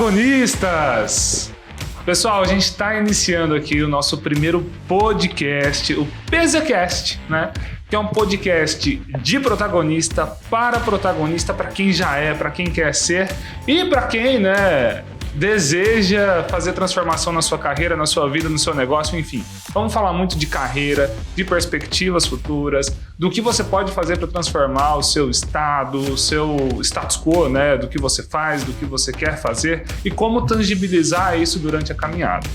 protagonistas! Pessoal, a gente está iniciando aqui o nosso primeiro podcast, o PZCast, né? Que é um podcast de protagonista, para quem já é, para quem quer ser e para quem, né, deseja fazer transformação na sua carreira, na sua vida, no seu negócio, enfim. Vamos falar muito de carreira, de perspectivas futuras, do que você pode fazer para transformar o seu estado, o seu status quo, né, do que você faz, do que você quer fazer e como tangibilizar isso durante a caminhada.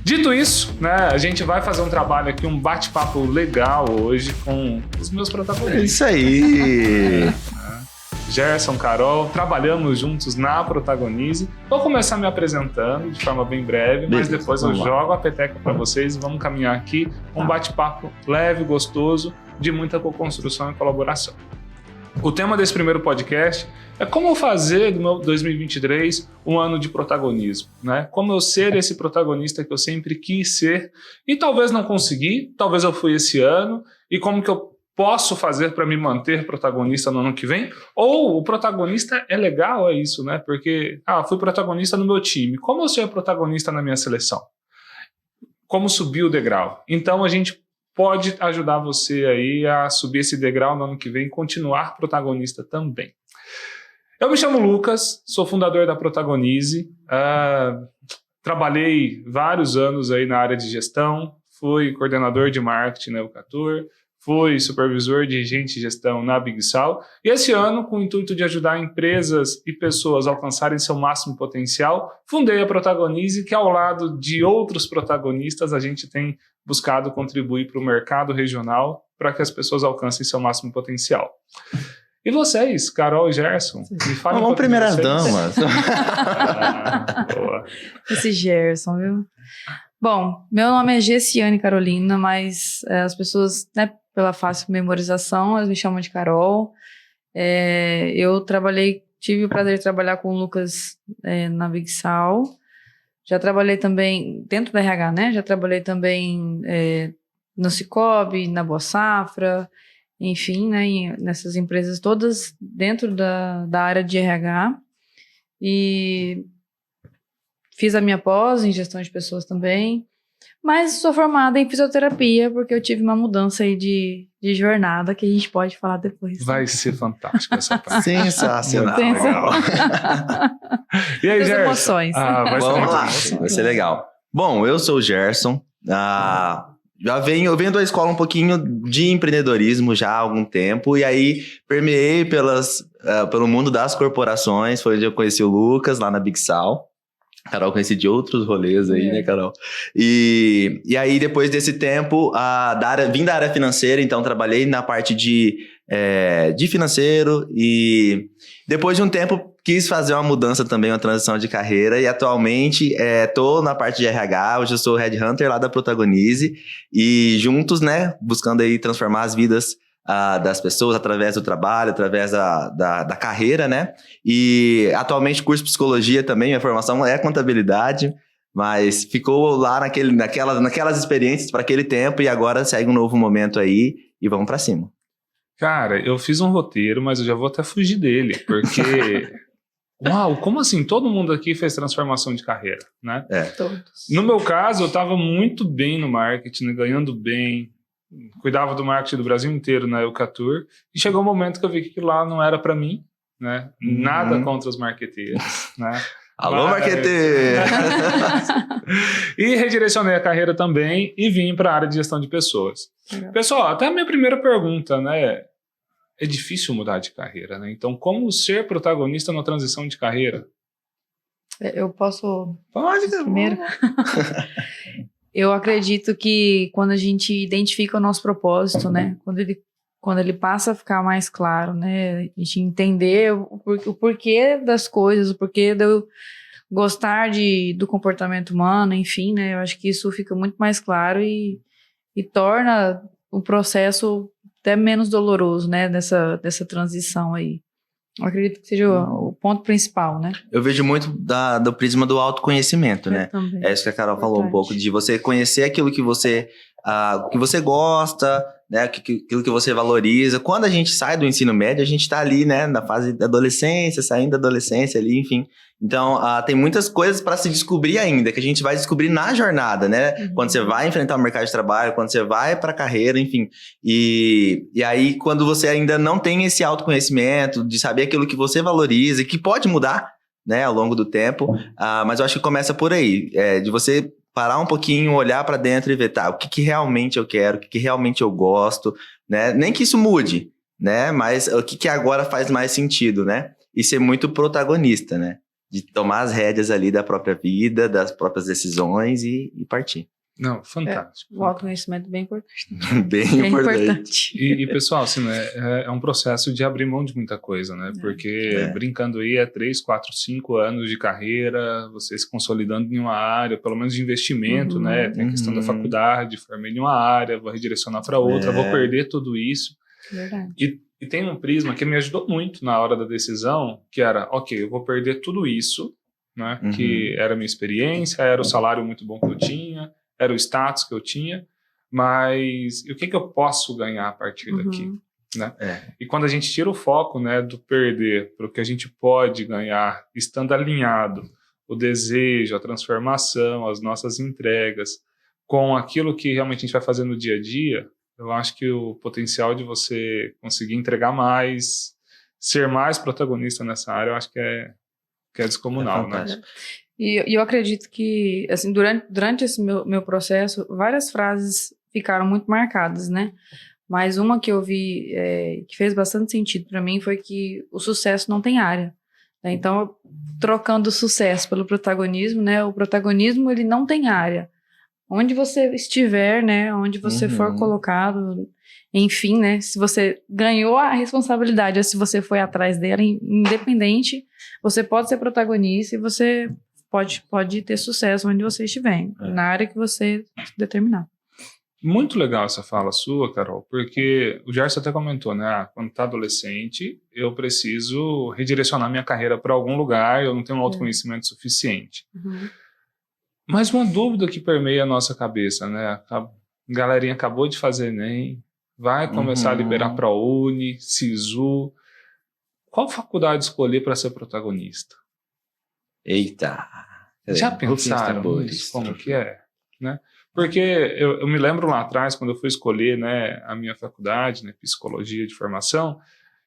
Dito isso, né, a gente vai fazer um trabalho aqui, um bate-papo legal hoje com os meus protagonistas. É isso aí! Gerson, Carol, trabalhamos juntos na Protagonize. Vou começar me apresentando de forma bem breve, mas depois eu jogo a peteca para vocês e vamos caminhar aqui um bate-papo leve, gostoso, de muita co-construção e colaboração. O tema desse primeiro podcast é como fazer do meu 2023 um ano de protagonismo, né? Como eu ser esse protagonista que eu sempre quis ser e talvez não consegui, talvez eu fui esse ano, e como que eu posso fazer para me manter protagonista no ano que vem? Ou o protagonista é legal, é isso, né? Porque, fui protagonista no meu time. Como eu ser protagonista na minha seleção? Como subir o degrau? Então a gente pode ajudar você aí a subir esse degrau no ano que vem e continuar protagonista também. Eu me chamo Lucas, sou fundador da Protagonize, trabalhei vários anos aí na área de gestão, fui coordenador de marketing na Eucatur, fui supervisor dirigente de gestão na Bigsal, e esse ano, com o intuito de ajudar empresas e pessoas a alcançarem seu máximo potencial, fundei a Protagonize, que ao lado de outros protagonistas, a gente tem buscado contribuir para o mercado regional para que as pessoas alcancem seu máximo potencial. E vocês, Carol e Gerson? Me falem Vamos primeiras damas. Boa. Esse Gerson, viu? Bom, meu nome é Gessiane Carolina, mas as pessoas, né, pela fácil memorização, elas me chamam de Carol. Eu tive o prazer de trabalhar com o Lucas na Bigsal. Já trabalhei também, dentro da RH, né? Já trabalhei também no Cicobi, na Boa Safra, enfim, né? Nessas empresas todas dentro da área de RH. E fiz a minha pós em gestão de pessoas também. Mas sou formada em fisioterapia, porque eu tive uma mudança aí de jornada que a gente pode falar depois. Vai ser fantástico essa parte. Sensacional. E aí, As Gerson? emoções. Vamos lá, vai ser legal. Bom, eu sou o Gerson. Eu venho da escola um pouquinho de empreendedorismo já há algum tempo, e aí permeei pelo mundo das corporações. Foi onde eu conheci o Lucas, lá na Bigsal. Carol, conheci de outros rolês aí, né, Carol? E aí, depois desse tempo, vim da área financeira, então trabalhei na parte de financeiro, e depois de um tempo quis fazer uma mudança também, uma transição de carreira, e atualmente tô na parte de RH. Hoje eu sou headhunter lá da Protagonize, e juntos, né, buscando aí transformar as vidas das pessoas através do trabalho, através da carreira, né? E atualmente curso psicologia também, minha formação é contabilidade, mas ficou lá naquelas experiências para aquele tempo, e agora segue um novo momento aí e vamos para cima. Cara, eu fiz um roteiro, mas eu já vou até fugir dele, porque uau, como assim? Todo mundo aqui fez transformação de carreira, né? Todos. No meu caso, eu estava muito bem no marketing, ganhando bem, cuidava do marketing do Brasil inteiro na Eucatur, e chegou um momento que eu vi que aquilo lá não era para mim, né? Nada contra os marqueteiros, né? Alô, marqueteiro! E redirecionei a carreira também e vim para a área de gestão de pessoas. Legal. Pessoal, até a minha primeira pergunta, né? É difícil mudar de carreira, né? Então, como ser protagonista na transição de carreira? Eu posso... Pode, primeiro. Eu acredito que quando a gente identifica o nosso propósito, né? Quando ele passa a ficar mais claro, né? A gente entender o porquê das coisas, o porquê de eu gostar do comportamento humano, enfim, né? Eu acho que isso fica muito mais claro e torna o processo até menos doloroso, né? Dessa transição aí. Eu acredito que seja o ponto principal, né? Eu vejo muito do prisma do autoconhecimento, né? Também. É isso que a Carol falou um pouco, de você conhecer aquilo que você gosta, né? Aquilo que você valoriza. Quando a gente sai do ensino médio, a gente está ali, né? Na fase da adolescência, saindo da adolescência ali, enfim. Então, tem muitas coisas para se descobrir ainda, que a gente vai descobrir na jornada, né? Quando você vai enfrentar o mercado de trabalho, quando você vai para a carreira, enfim. E aí, quando você ainda não tem esse autoconhecimento, de saber aquilo que você valoriza, que pode mudar, né, ao longo do tempo, mas eu acho que começa por aí, de você parar um pouquinho, olhar para dentro e ver, tá, o que realmente eu quero, o que realmente eu gosto, né? Nem que isso mude, né? Mas o que agora faz mais sentido, né? E ser muito protagonista, né? De tomar as rédeas ali da própria vida, das próprias decisões e partir. Não, fantástico. O autoconhecimento é bem importante. Bem importante. E pessoal, assim, né, é um processo de abrir mão de muita coisa, né? Porque brincando aí 3, 4, 5 anos de carreira, você se consolidando em uma área, pelo menos de investimento, né? Tem a questão da faculdade, formei em uma área, vou redirecionar para outra, vou perder tudo isso. Verdade. E tem um prisma que me ajudou muito na hora da decisão, que era, ok, eu vou perder tudo isso, né? Que era a minha experiência, era o salário muito bom que eu tinha, era o status que eu tinha, mas e o que eu posso ganhar a partir daqui? Né? E quando a gente tira o foco, né, do perder para o que a gente pode ganhar, estando alinhado o desejo, a transformação, as nossas entregas, com aquilo que realmente a gente vai fazer no dia a dia, eu acho que o potencial de você conseguir entregar mais, ser mais protagonista nessa área, eu acho que é descomunal, né? E eu acredito que, assim, durante esse meu processo, várias frases ficaram muito marcadas, né? Mas uma que eu vi que fez bastante sentido para mim foi que o sucesso não tem área. Né? Então, trocando o sucesso pelo protagonismo, né? O protagonismo, ele não tem área. Onde você estiver, né? Onde você for colocado, enfim, né? Se você ganhou a responsabilidade ou se você foi atrás dela, independente, você pode ser protagonista e você pode ter sucesso onde você estiver, na área que você determinar. Muito legal essa fala sua, Carol, porque o Gerson até comentou, né? Quando tá adolescente, eu preciso redirecionar minha carreira para algum lugar, eu não tenho um autoconhecimento suficiente. Mas uma dúvida que permeia a nossa cabeça, né? A galerinha acabou de fazer Enem, vai começar a liberar ProUni, SISU. Qual faculdade escolher para ser protagonista? Eita! Já pensaram nisso, como que é? Né? Porque eu me lembro lá atrás, quando eu fui escolher, né, a minha faculdade, né, psicologia de formação,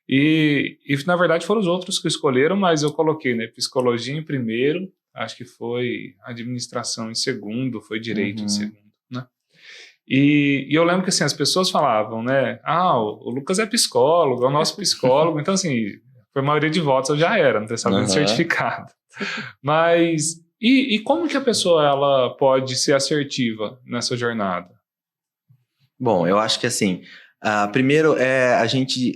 e na verdade foram os outros que escolheram, mas eu coloquei, né, psicologia em primeiro, acho que foi administração em segundo, foi direito em segundo, né? E eu lembro que assim, as pessoas falavam, né, o Lucas é psicólogo, é o nosso psicólogo, então assim, por maioria de votos eu já era, não tem sabendo certificado. Mas, e como que a pessoa ela pode ser assertiva nessa jornada? Bom, eu acho que assim, primeiro é a gente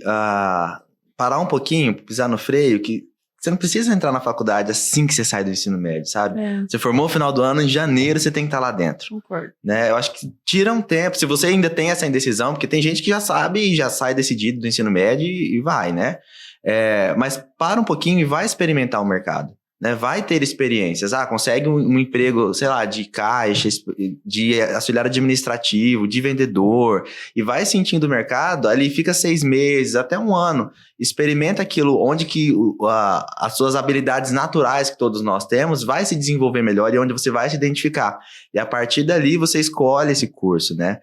parar um pouquinho, pisar no freio, que você não precisa entrar na faculdade assim que você sai do ensino médio, sabe? Você formou no final do ano, em janeiro você tem que estar lá dentro. Concordo. Né? Eu acho que tira um tempo, se você ainda tem essa indecisão, porque tem gente que já sabe e já sai decidido do ensino médio e vai, né? Mas para um pouquinho e vai experimentar o mercado. Né, vai ter experiências, consegue um emprego, sei lá, de caixa, de auxiliar administrativo, de vendedor, e vai sentindo o mercado, ali fica 6 meses, até 1 ano, experimenta aquilo, onde que as suas habilidades naturais que todos nós temos, vai se desenvolver melhor e onde você vai se identificar, e a partir dali você escolhe esse curso, né,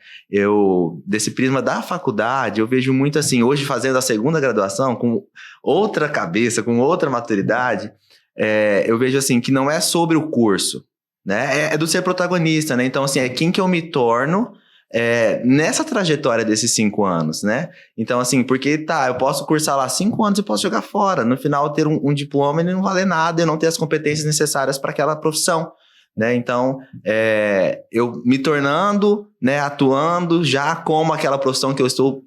desse prisma da faculdade, eu vejo muito assim, hoje fazendo a segunda graduação, com outra cabeça, com outra maturidade, eu vejo assim, que não é sobre o curso, né? É do ser protagonista, né? Então, assim, é quem que eu me torno nessa trajetória desses 5 anos, né? Então, assim, porque eu posso cursar lá 5 anos e posso jogar fora. No final, ter um diploma e não valer nada, eu não ter as competências necessárias para aquela profissão, né? Então, eu me tornando, né, atuando já como aquela profissão que eu estou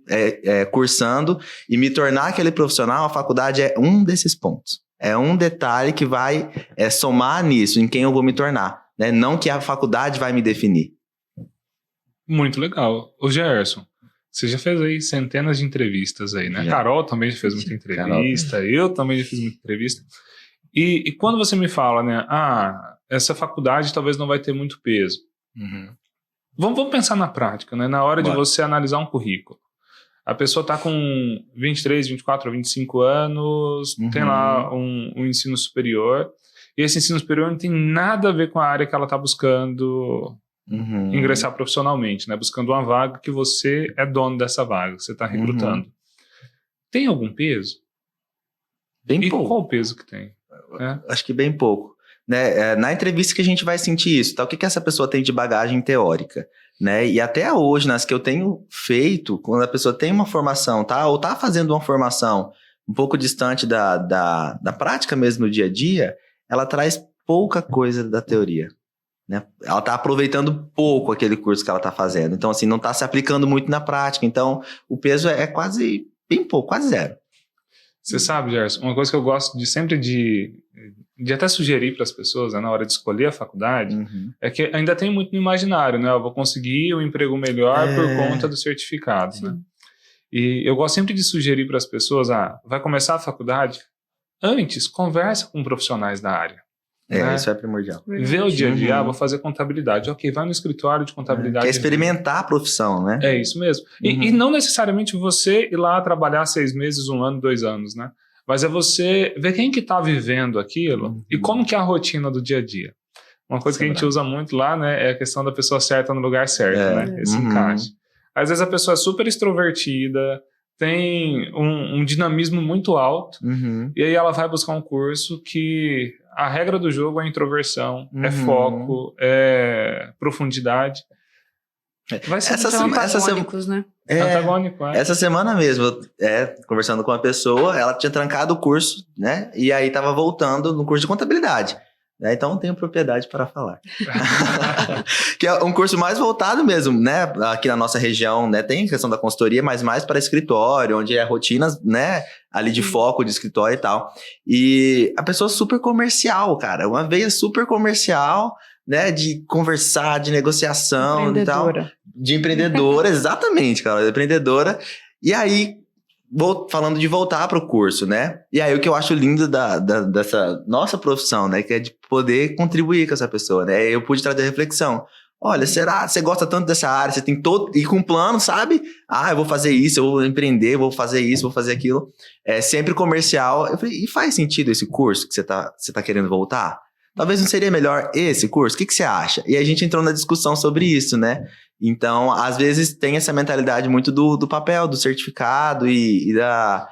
cursando e me tornar aquele profissional, a faculdade é um desses pontos. É um detalhe que vai somar nisso, em quem eu vou me tornar, né? Não que a faculdade vai me definir. Muito legal. Ô Gerson, você já fez aí centenas de entrevistas aí, né? Já. Carol também já fez muita entrevista, eu também já fiz muita entrevista. E quando você me fala, né? Essa faculdade talvez não vai ter muito peso. Vamos pensar na prática, né? Na hora de você analisar um currículo. A pessoa está com 23, 24, 25 anos, tem lá um ensino superior, e esse ensino superior não tem nada a ver com a área que ela está buscando ingressar profissionalmente, né? Buscando uma vaga que você é dono dessa vaga, que você está recrutando. Tem algum peso? Bem pouco. Qual o peso que tem? Acho que bem pouco. Né? Na entrevista que a gente vai sentir isso, tá? O que essa pessoa tem de bagagem teórica, né? E até hoje, nas que eu tenho feito, quando a pessoa tem uma formação, tá? Ou tá fazendo uma formação um pouco distante da prática mesmo no dia a dia, ela traz pouca coisa da teoria, né? Ela tá aproveitando pouco aquele curso que ela tá fazendo. Então, assim, não tá se aplicando muito na prática. Então, o peso é quase bem pouco, quase zero. Você sabe, Gerson, uma coisa que eu gosto de sempre de até sugerir para as pessoas, né, na hora de escolher a faculdade, é que ainda tem muito no imaginário, né? Eu vou conseguir um emprego melhor por conta do certificado, né? E eu gosto sempre de sugerir para as pessoas, vai começar a faculdade, antes, conversa com profissionais da área. Né? Isso é primordial. Vê o dia a dia, vou fazer contabilidade. Ok, vai no escritório de contabilidade. Quer experimentar a profissão, né? É isso mesmo. E não necessariamente você ir lá trabalhar 6 meses, 1 ano, 2 anos, né? Mas é você ver quem que está vivendo aquilo e como que é a rotina do dia a dia. Uma coisa que a gente usa muito lá, né, é a questão da pessoa certa no lugar certo, né? Esse encaixe. Às vezes a pessoa é super extrovertida, tem um dinamismo muito alto, e aí ela vai buscar um curso que a regra do jogo é introversão, é foco, é profundidade. Vai ser antagônicos, né? Antagônico, Essa semana mesmo, conversando com uma pessoa, ela tinha trancado o curso, né? E aí estava voltando no curso de contabilidade. Né? Então, tenho propriedade para falar. Que é um curso mais voltado mesmo, né? Aqui na nossa região, né? Tem questão da consultoria, mas mais para escritório, onde é rotinas, né? Ali de foco, de escritório e tal. E a pessoa super comercial, cara. Uma veia super comercial, né? De conversar, de negociação e tal. De empreendedora, exatamente, cara. Empreendedora. E aí, falando de voltar para o curso, né? E aí o que eu acho lindo dessa nossa profissão, né? Que é de poder contribuir com essa pessoa, né? Eu pude trazer reflexão. Olha, será que você gosta tanto dessa área? Você tem todo... E com um plano, sabe? Eu vou fazer isso, eu vou empreender, vou fazer isso, vou fazer aquilo. É sempre comercial. Eu falei, e faz sentido esse curso que você tá querendo voltar? Talvez não seria melhor esse curso? O que você acha? E a gente entrou na discussão sobre isso, né? Então, às vezes, tem essa mentalidade muito do papel, do certificado e da...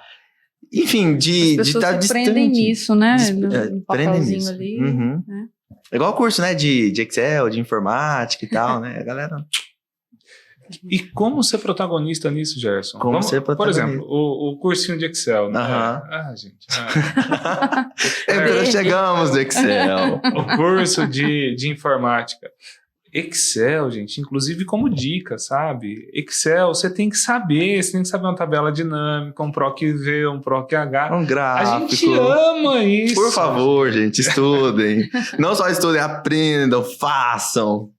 Enfim, de estar distante. As pessoas aprendem nisso, né? No papelzinho nisso. ali. Né? É igual o curso, né? De Excel, de informática e tal, né? A galera... E como ser protagonista nisso, Gerson? Ser protagonista? Por exemplo, o cursinho de Excel, né? Gente. Chegamos no Excel. O curso de informática. Excel, gente, inclusive como dica, sabe? Excel, você tem que saber uma tabela dinâmica, um PROC-V, um PROC-H. Um gráfico. A gente ama isso. Por favor, gente, estudem. Não só estudem, aprendam, façam.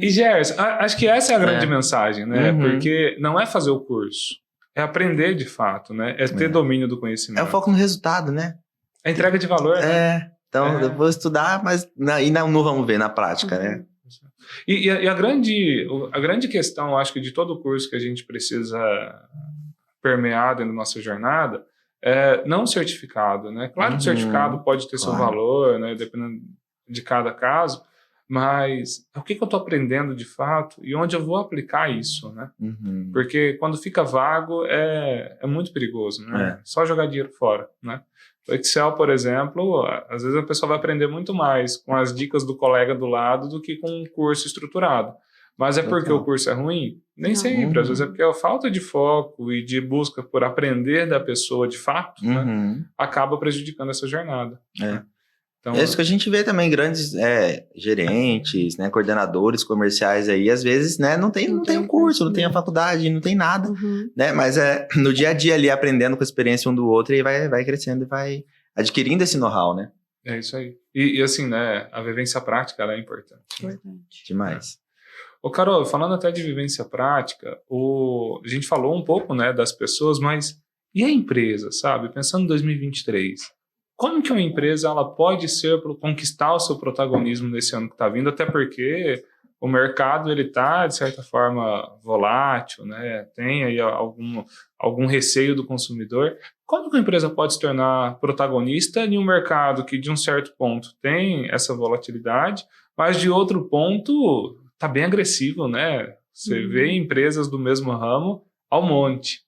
E Gerson, acho que essa é a grande mensagem, né? Porque não é fazer o curso, é aprender de fato, né? É ter domínio do conhecimento. É o foco no resultado, né? A entrega de valor, né? Então eu vou estudar, mas não vamos ver na prática, né? E a grande questão, eu acho que de todo o curso que a gente precisa permear dentro da nossa jornada é não o certificado, né? Claro que o certificado pode ter seu valor, né? Dependendo de cada caso, mas o que eu estou aprendendo de fato e onde eu vou aplicar isso, né? Porque quando fica vago é muito perigoso, né? Só jogar dinheiro fora, né? O Excel, por exemplo, às vezes a pessoa vai aprender muito mais com as dicas do colega do lado do que com um curso estruturado. Mas é porque o curso é ruim? Nem sempre. Às vezes é porque a falta de foco e de busca por aprender da pessoa de fato, né, acaba prejudicando essa jornada. Então, é isso que a gente vê também, grandes gerentes, né, coordenadores comerciais aí, às vezes, né, não tem um curso, não tem a faculdade, não tem nada, né, mas no dia a dia ali, aprendendo com a experiência um do outro, e vai crescendo e vai adquirindo esse know-how, né. É isso aí. E assim, né, a vivência prática, ela é importante. Demais. Ô, Carol, falando até de vivência prática, a gente falou um pouco, né, das pessoas, mas e a empresa, sabe? Pensando em 2023, como que uma empresa ela pode conquistar o seu protagonismo nesse ano que está vindo? Até porque o mercado ele está, de certa forma, volátil, né? Tem aí algum receio do consumidor. Como que a empresa pode se tornar protagonista em um mercado que, de um certo ponto, tem essa volatilidade, mas de outro ponto está bem agressivo, né? Você vê empresas do mesmo ramo ao monte.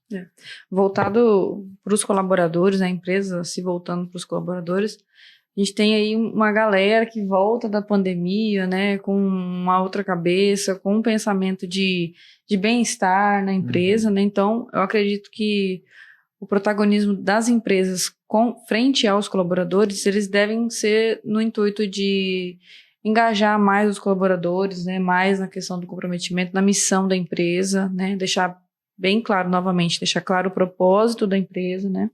Voltado para os colaboradores, a empresa se voltando para os colaboradores, a gente tem aí uma galera que volta da pandemia, né, com uma outra cabeça, com um pensamento de bem-estar na empresa, né? Então, eu acredito que o protagonismo das empresas frente aos colaboradores, eles devem ser no intuito de engajar mais os colaboradores, né, mais na questão do comprometimento, na missão da empresa, né, deixar bem claro, novamente, deixar claro o propósito da empresa, né,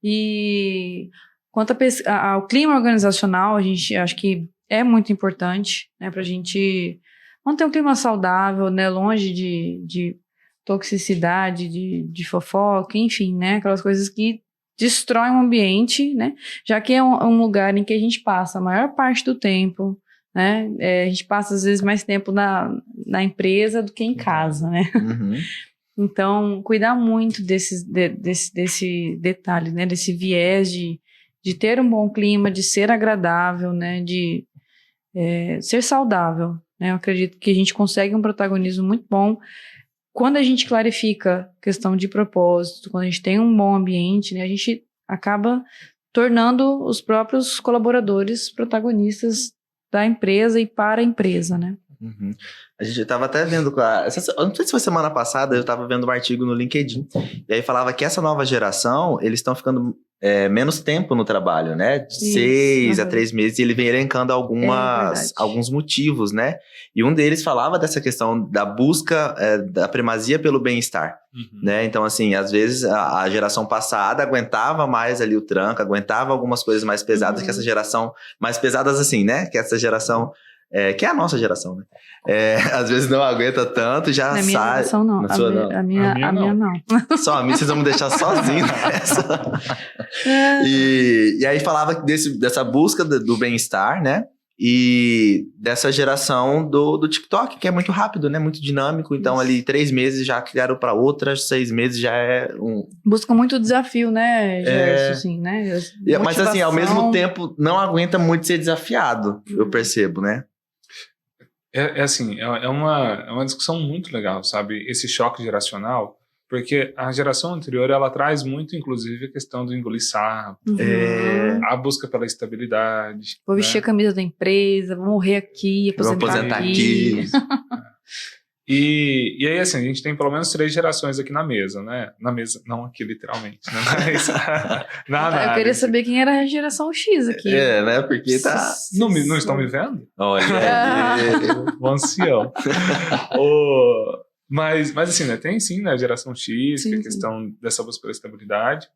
e quanto ao clima organizacional, a gente acho que é muito importante, né, para a gente manter um clima saudável, né, longe de toxicidade, de fofoca, enfim, né, aquelas coisas que destroem o ambiente, né, já que é um lugar em que a gente passa a maior parte do tempo, né, a gente passa às vezes mais tempo na empresa do que em casa, né. Então, cuidar muito desse detalhe, né, desse viés de ter um bom clima, de ser agradável, né, de ser saudável, né. Eu acredito que a gente consegue um protagonismo muito bom quando a gente clarifica a questão de propósito, quando a gente tem um bom ambiente, né, a gente acaba tornando os próprios colaboradores protagonistas da empresa e para a empresa, né. A gente estava até vendo, não sei se foi semana passada, eu estava vendo um artigo no LinkedIn, e aí falava que essa nova geração, eles estão ficando menos tempo no trabalho, né? De 6 a 3 meses, e ele vem elencando alguns motivos, né? E um deles falava dessa questão da busca da primazia pelo bem-estar, né? Então, assim, às vezes a geração passada aguentava mais ali o tranco, aguentava algumas coisas mais pesadas que essa geração, mais pesadas assim, né? Que essa geração... que é a nossa geração, né? Às vezes não aguenta tanto, já sai... Na minha geração, não. Na sua, não. A minha não. Só a mim, vocês vão me deixar sozinho nessa. E aí falava dessa busca do bem-estar, né? E dessa geração do TikTok, que é muito rápido, né? Muito dinâmico. Então, ali, 3 meses já criaram para outras, 6 meses já é Busca muito desafio, né, Gerson? Assim, né? Mas, assim, ao mesmo tempo, não aguenta muito ser desafiado, eu percebo, né? Assim, é uma discussão muito legal, sabe? Esse choque geracional, porque a geração anterior, ela traz muito, inclusive, a questão do engolir sapo, a busca pela estabilidade. Vou vestir a camisa da empresa, vou morrer aqui, aposentar aqui. E aí, assim, a gente tem pelo menos 3 gerações aqui na mesa, né? Na mesa, não aqui literalmente, né? Mas eu queria saber quem era a geração X aqui. Né? Porque tá... Não estão me vendo? Olha, o ancião. Mas assim, né? Tem sim, né? A geração X, que é a questão dessa busca pela estabilidade.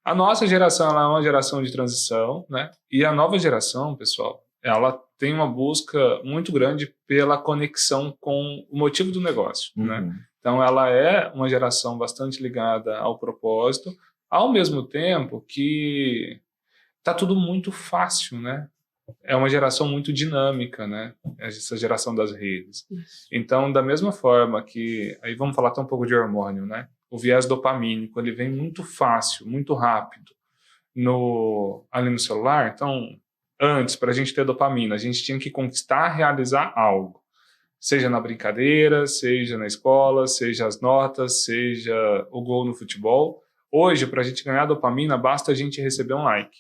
A nossa geração, ela é uma geração de transição, né? E a nova geração, pessoal, ela tem uma busca muito grande pela conexão com o motivo do negócio, né? Então, ela é uma geração bastante ligada ao propósito, ao mesmo tempo que tá tudo muito fácil, né? É uma geração muito dinâmica, né? Essa geração das redes. Então, da mesma forma que... Aí vamos falar até um pouco de hormônio, né? O viés dopamínico, ele vem muito fácil, muito rápido ali no celular. Então... Antes, para a gente ter dopamina, a gente tinha que conquistar, realizar algo. Seja na brincadeira, seja na escola, seja as notas, seja o gol no futebol. Hoje, para a gente ganhar dopamina, basta a gente receber um like,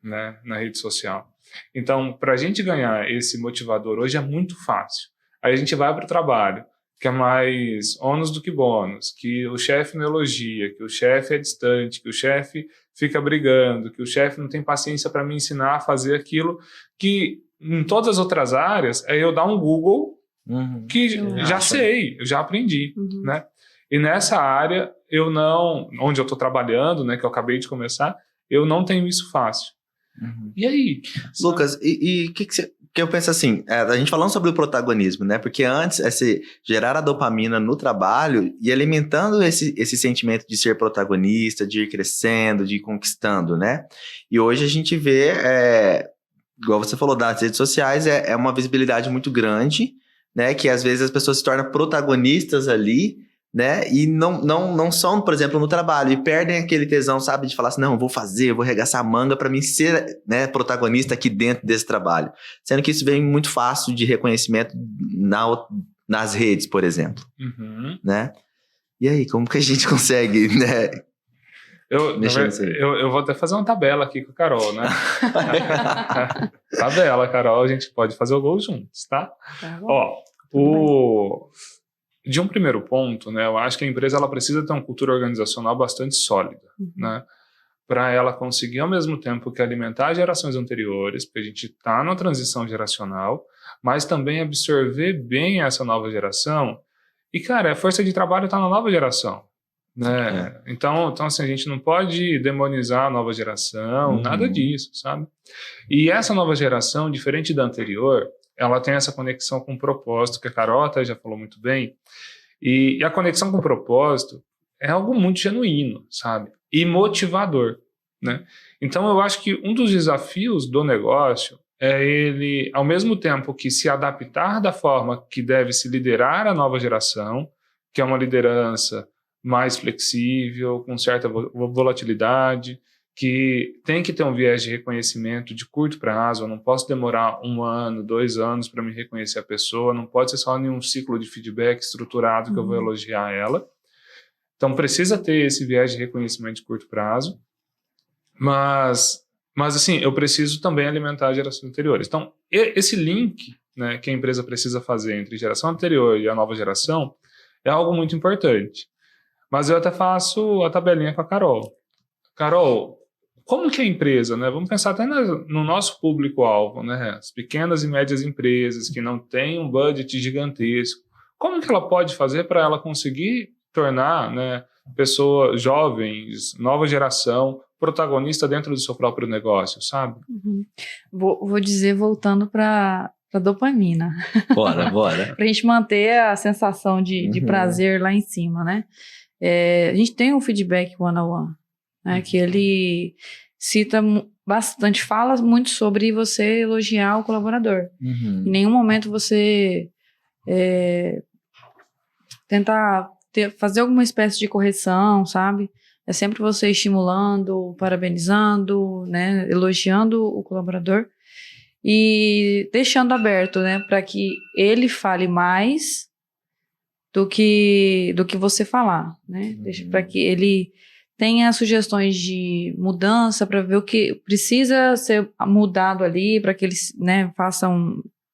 né, na rede social. Então, para a gente ganhar esse motivador hoje é muito fácil. Aí a gente vai para o trabalho, que é mais ônus do que bônus, que o chefe não elogia, que o chefe é distante, que o chefe fica brigando, que o chefe não tem paciência para me ensinar a fazer aquilo que em todas as outras áreas é eu dar um Google que já sei, eu já aprendi, né? E nessa área onde eu estou trabalhando, né, que eu acabei de começar, eu não tenho isso fácil. E aí? Lucas, e o que eu penso assim, a gente falando sobre o protagonismo, né? Porque antes, gerar a dopamina no trabalho e alimentando esse sentimento de ser protagonista, de ir crescendo, de ir conquistando, né? E hoje a gente vê, igual você falou, das redes sociais, é uma visibilidade muito grande, né? Que às vezes as pessoas se tornam protagonistas ali, né? E não são, por exemplo, no trabalho, e perdem aquele tesão, sabe? De falar assim, não, vou arregaçar a manga para mim ser, né, protagonista aqui dentro desse trabalho. Sendo que isso vem muito fácil de reconhecimento nas redes, por exemplo, né? E aí, como que a gente consegue, né? Eu vou até fazer uma tabela aqui com a Carol, né? Tabela, Carol, a gente pode fazer o gol juntos, tá? Ó, de um primeiro ponto, né? Eu acho que a empresa ela precisa ter uma cultura organizacional bastante sólida, né? Para ela conseguir, ao mesmo tempo que alimentar gerações anteriores, porque a gente está na transição geracional, mas também absorver bem essa nova geração. E, cara, a força de trabalho está na nova geração. Né? Então, assim, a gente não pode demonizar a nova geração, nada disso, sabe? E essa nova geração, diferente da anterior, ela tem essa conexão com o propósito, que a Carol até já falou muito bem, e a conexão com o propósito é algo muito genuíno, sabe? E motivador, né? Então, eu acho que um dos desafios do negócio é ele, ao mesmo tempo que se adaptar da forma que deve se liderar a nova geração, que é uma liderança mais flexível, com certa volatilidade, que tem que ter um viés de reconhecimento de curto prazo. Eu não posso demorar 1 ano, 2 anos para me reconhecer a pessoa, não pode ser só em um ciclo de feedback estruturado que eu vou elogiar ela. Então, precisa ter esse viés de reconhecimento de curto prazo, mas assim, eu preciso também alimentar gerações anteriores. Então, esse link, né, que a empresa precisa fazer entre geração anterior e a nova geração é algo muito importante. Mas eu até faço a tabelinha com a Carol. Carol, como que a empresa, né? Vamos pensar até no nosso público-alvo, né? As pequenas e médias empresas que não têm um budget gigantesco. Como que ela pode fazer para ela conseguir tornar, né, pessoas jovens, nova geração, protagonista dentro do seu próprio negócio, sabe? Vou dizer, voltando para dopamina. Bora. Para a gente manter a sensação de prazer lá em cima, né? A gente tem um feedback one-on-one, né, que ele cita bastante, fala muito sobre você elogiar o colaborador. Em nenhum momento você tentar fazer alguma espécie de correção, sabe? É sempre você estimulando, parabenizando, né, elogiando o colaborador e deixando aberto, né, para que ele fale mais do que você falar, né? Para que ele tenha sugestões de mudança, para ver o que precisa ser mudado ali, para que eles, né,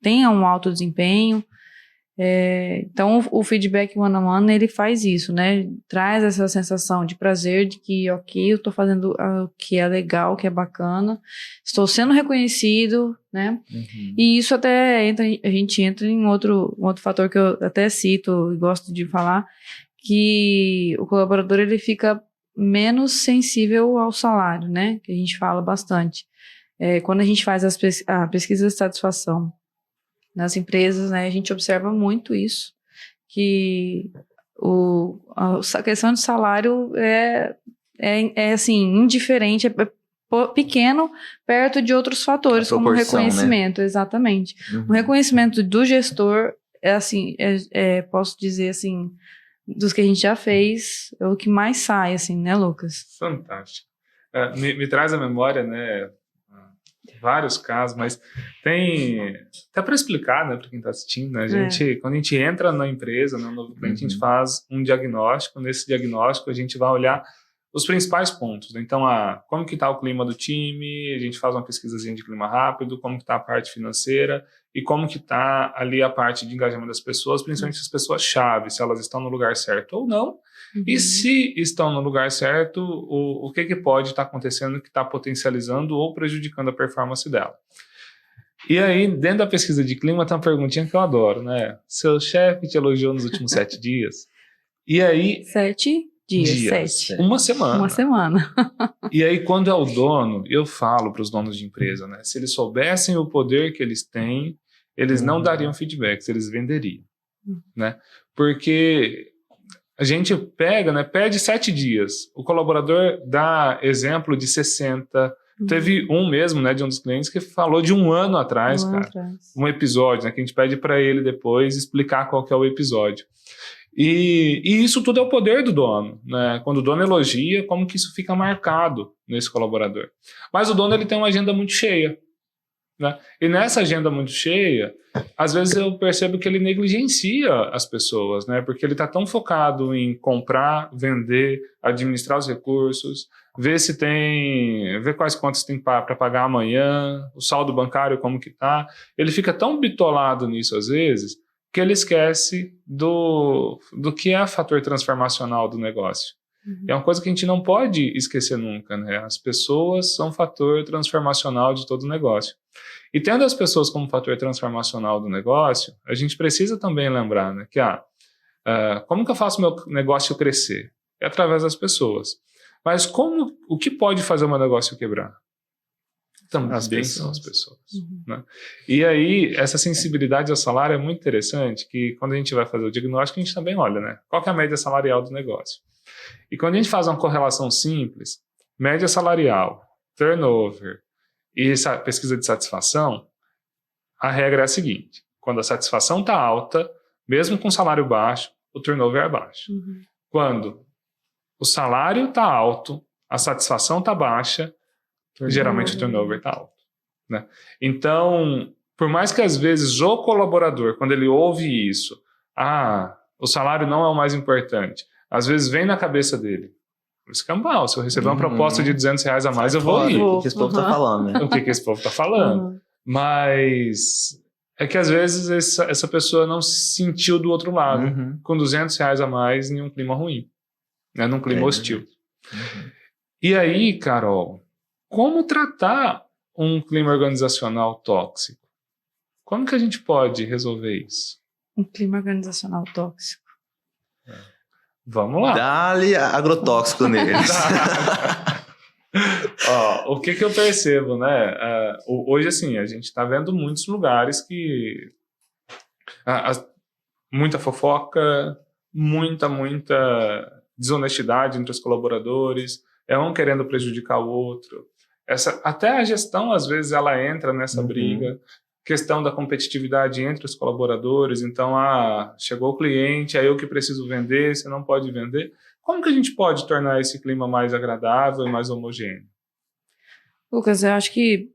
tenham um alto desempenho. Então, o feedback one-on-one, ele faz isso, né? Traz essa sensação de prazer, de que, ok, eu estou fazendo o que é legal, o que é bacana, estou sendo reconhecido, né? E isso até a gente entra em um outro fator que eu até cito e gosto de falar, que o colaborador, ele fica menos sensível ao salário, né? Que a gente fala bastante. Quando a gente faz a pesquisa de satisfação nas empresas, né, a gente observa muito isso, que a questão de salário é assim, indiferente, pequeno perto de outros fatores, como o reconhecimento, né? Exatamente. O reconhecimento do gestor é assim, posso dizer assim, dos que a gente já fez, é o que mais sai, assim, né, Lucas? Fantástico. Me traz à memória, né, vários casos, mas tem até para explicar, né, para quem está assistindo, né, quando a gente entra na empresa, no novo cliente, a gente faz um diagnóstico. Nesse diagnóstico a gente vai olhar os principais pontos, né? Então, como que está o clima do time, a gente faz uma pesquisazinha de clima rápido, como que está a parte financeira e como que está ali a parte de engajamento das pessoas, principalmente as pessoas-chave, se elas estão no lugar certo ou não. E se estão no lugar certo, o que pode estar acontecendo que está potencializando ou prejudicando a performance dela. E aí, dentro da pesquisa de clima, tem uma perguntinha que eu adoro, né? Seu chefe te elogiou nos últimos 7 dias? E aí... 7 dias. 7. Uma semana. Uma semana. E aí, quando é o dono, eu falo para os donos de empresa, né? Se eles soubessem o poder que eles têm, eles não dariam feedbacks, eles venderiam, né? Porque... a gente pede 7 dias. O colaborador dá exemplo de 60, Teve um mesmo, né, de um dos clientes que falou de um ano atrás, um episódio, né, que a gente pede para ele depois explicar qual que é o episódio. E isso tudo é o poder do dono, né? Quando o dono elogia, como que isso fica marcado nesse colaborador. Mas o dono ele tem uma agenda muito cheia, né? E nessa agenda muito cheia, às vezes eu percebo que ele negligencia as pessoas, né? Porque ele está tão focado em comprar, vender, administrar os recursos, ver quais contas tem para pagar amanhã, o saldo bancário como que tá. Ele fica tão bitolado nisso às vezes que ele esquece do que é fator transformacional do negócio. É uma coisa que a gente não pode esquecer nunca, né? As pessoas são fator transformacional de todo o negócio. E tendo as pessoas como fator transformacional do negócio, a gente precisa também lembrar, né, que como que eu faço meu negócio crescer? É através das pessoas. Mas o que pode fazer o meu negócio quebrar? Também são as pessoas. Né? E aí, essa sensibilidade ao salário é muito interessante, que quando a gente vai fazer o diagnóstico, a gente também olha, né? Qual que é a média salarial do negócio? E quando a gente faz uma correlação simples, média salarial, turnover e pesquisa de satisfação, a regra é a seguinte: quando a satisfação está alta, mesmo com salário baixo, o turnover é baixo. Quando o salário está alto, a satisfação está baixa, geralmente o turnover está alto. Né? Então, por mais que às vezes o colaborador, quando ele ouve isso, o salário não é o mais importante, às vezes vem na cabeça dele, escambau, se eu receber uma proposta de R$200 a mais, eu vou ir. O que esse povo está falando, né? O que esse povo está falando. Mas é que às vezes essa pessoa não se sentiu do outro lado, com R$200 a mais em um clima ruim, né? Num clima hostil. E aí, Carol, como tratar um clima organizacional tóxico? Como que a gente pode resolver isso? Um clima organizacional tóxico. Vamos lá. Dá-lhe agrotóxico neles. O que eu percebo, né? Hoje, assim, a gente está vendo muitos lugares que... muita fofoca, muita desonestidade entre os colaboradores, um querendo prejudicar o outro. Até a gestão, às vezes, ela entra nessa briga. Questão da competitividade entre os colaboradores. Então, chegou o cliente, eu que preciso vender, você não pode vender. Como que a gente pode tornar esse clima mais agradável e mais homogêneo? Lucas, eu acho que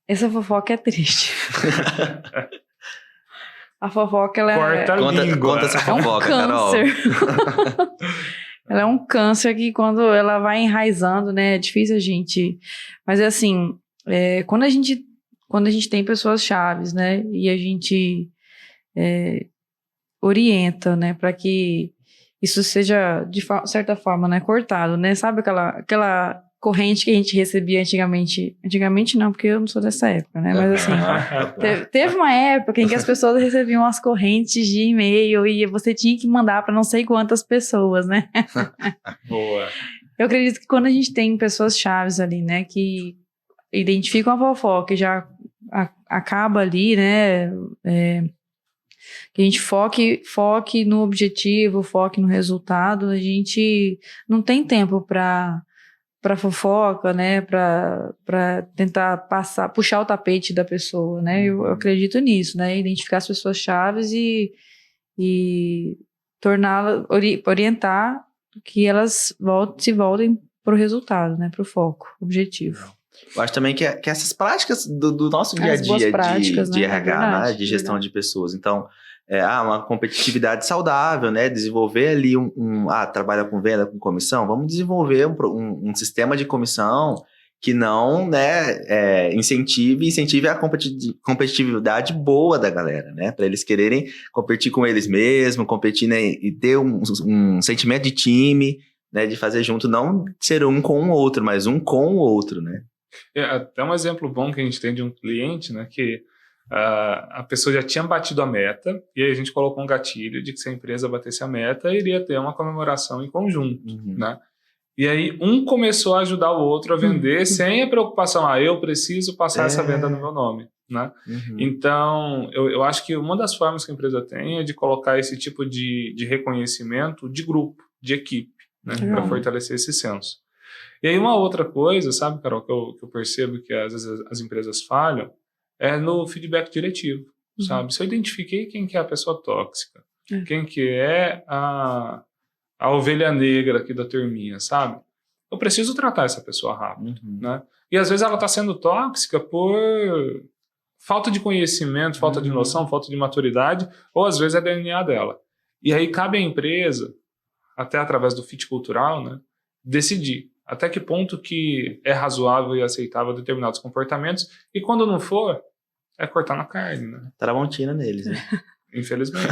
essa fofoca é triste. A fofoca, ela Conta essa fofoca, Carol. Ela é um câncer que quando ela vai enraizando, né, é difícil a gente... Mas é assim, quando a gente tem pessoas chaves, né, e a gente orienta, né, para que isso seja, de certa forma, né, cortado, né, sabe aquela corrente que a gente recebia antigamente não, porque eu não sou dessa época, né, mas assim, teve uma época em que as pessoas recebiam as correntes de e-mail e você tinha que mandar para não sei quantas pessoas, né. Boa. Eu acredito que quando a gente tem pessoas chaves ali, né, que identificam a fofoca e já acaba ali, né, que a gente foque no objetivo, foque no resultado, a gente não tem tempo para fofoca, né, para tentar puxar o tapete da pessoa, né, eu acredito nisso, né, identificar as pessoas chaves e torná-las, orientar que elas se voltem para o resultado, né, para o foco, objetivo. Eu acho também que essas práticas do nosso dia a dia de RH, né, de gestão de pessoas. Então, uma competitividade saudável, né? Desenvolver ali trabalha com venda, com comissão, vamos desenvolver um sistema de comissão que não, né, incentive a competitividade boa da galera, né? Para eles quererem competir com eles mesmos, competir, né, e ter um sentimento de time, né? De fazer junto, não ser um com o outro, mas um com o outro, né? Até um exemplo bom que a gente tem de um cliente, né, que a pessoa já tinha batido a meta e aí a gente colocou um gatilho de que se a empresa batesse a meta, iria ter uma comemoração em conjunto, né? E aí um começou a ajudar o outro a vender sem a preocupação, eu preciso passar essa venda no meu nome, né? Então, eu acho que uma das formas que a empresa tem é de colocar esse tipo de reconhecimento de grupo, de equipe, né, para fortalecer esse senso. E aí uma outra coisa, sabe, Carol, que eu percebo que às vezes as empresas falham, é no feedback diretivo, sabe? Se eu identifiquei quem que é a pessoa tóxica, quem que é a ovelha negra aqui da turminha, sabe? Eu preciso tratar essa pessoa rápido, né? E às vezes ela está sendo tóxica por falta de conhecimento, falta de noção, falta de maturidade, ou às vezes é DNA dela. E aí cabe à empresa, até através do fit cultural, né, decidir até que ponto que é razoável e aceitável determinados comportamentos, e quando não for, é cortar na carne, né? Tramontina neles, né? Infelizmente.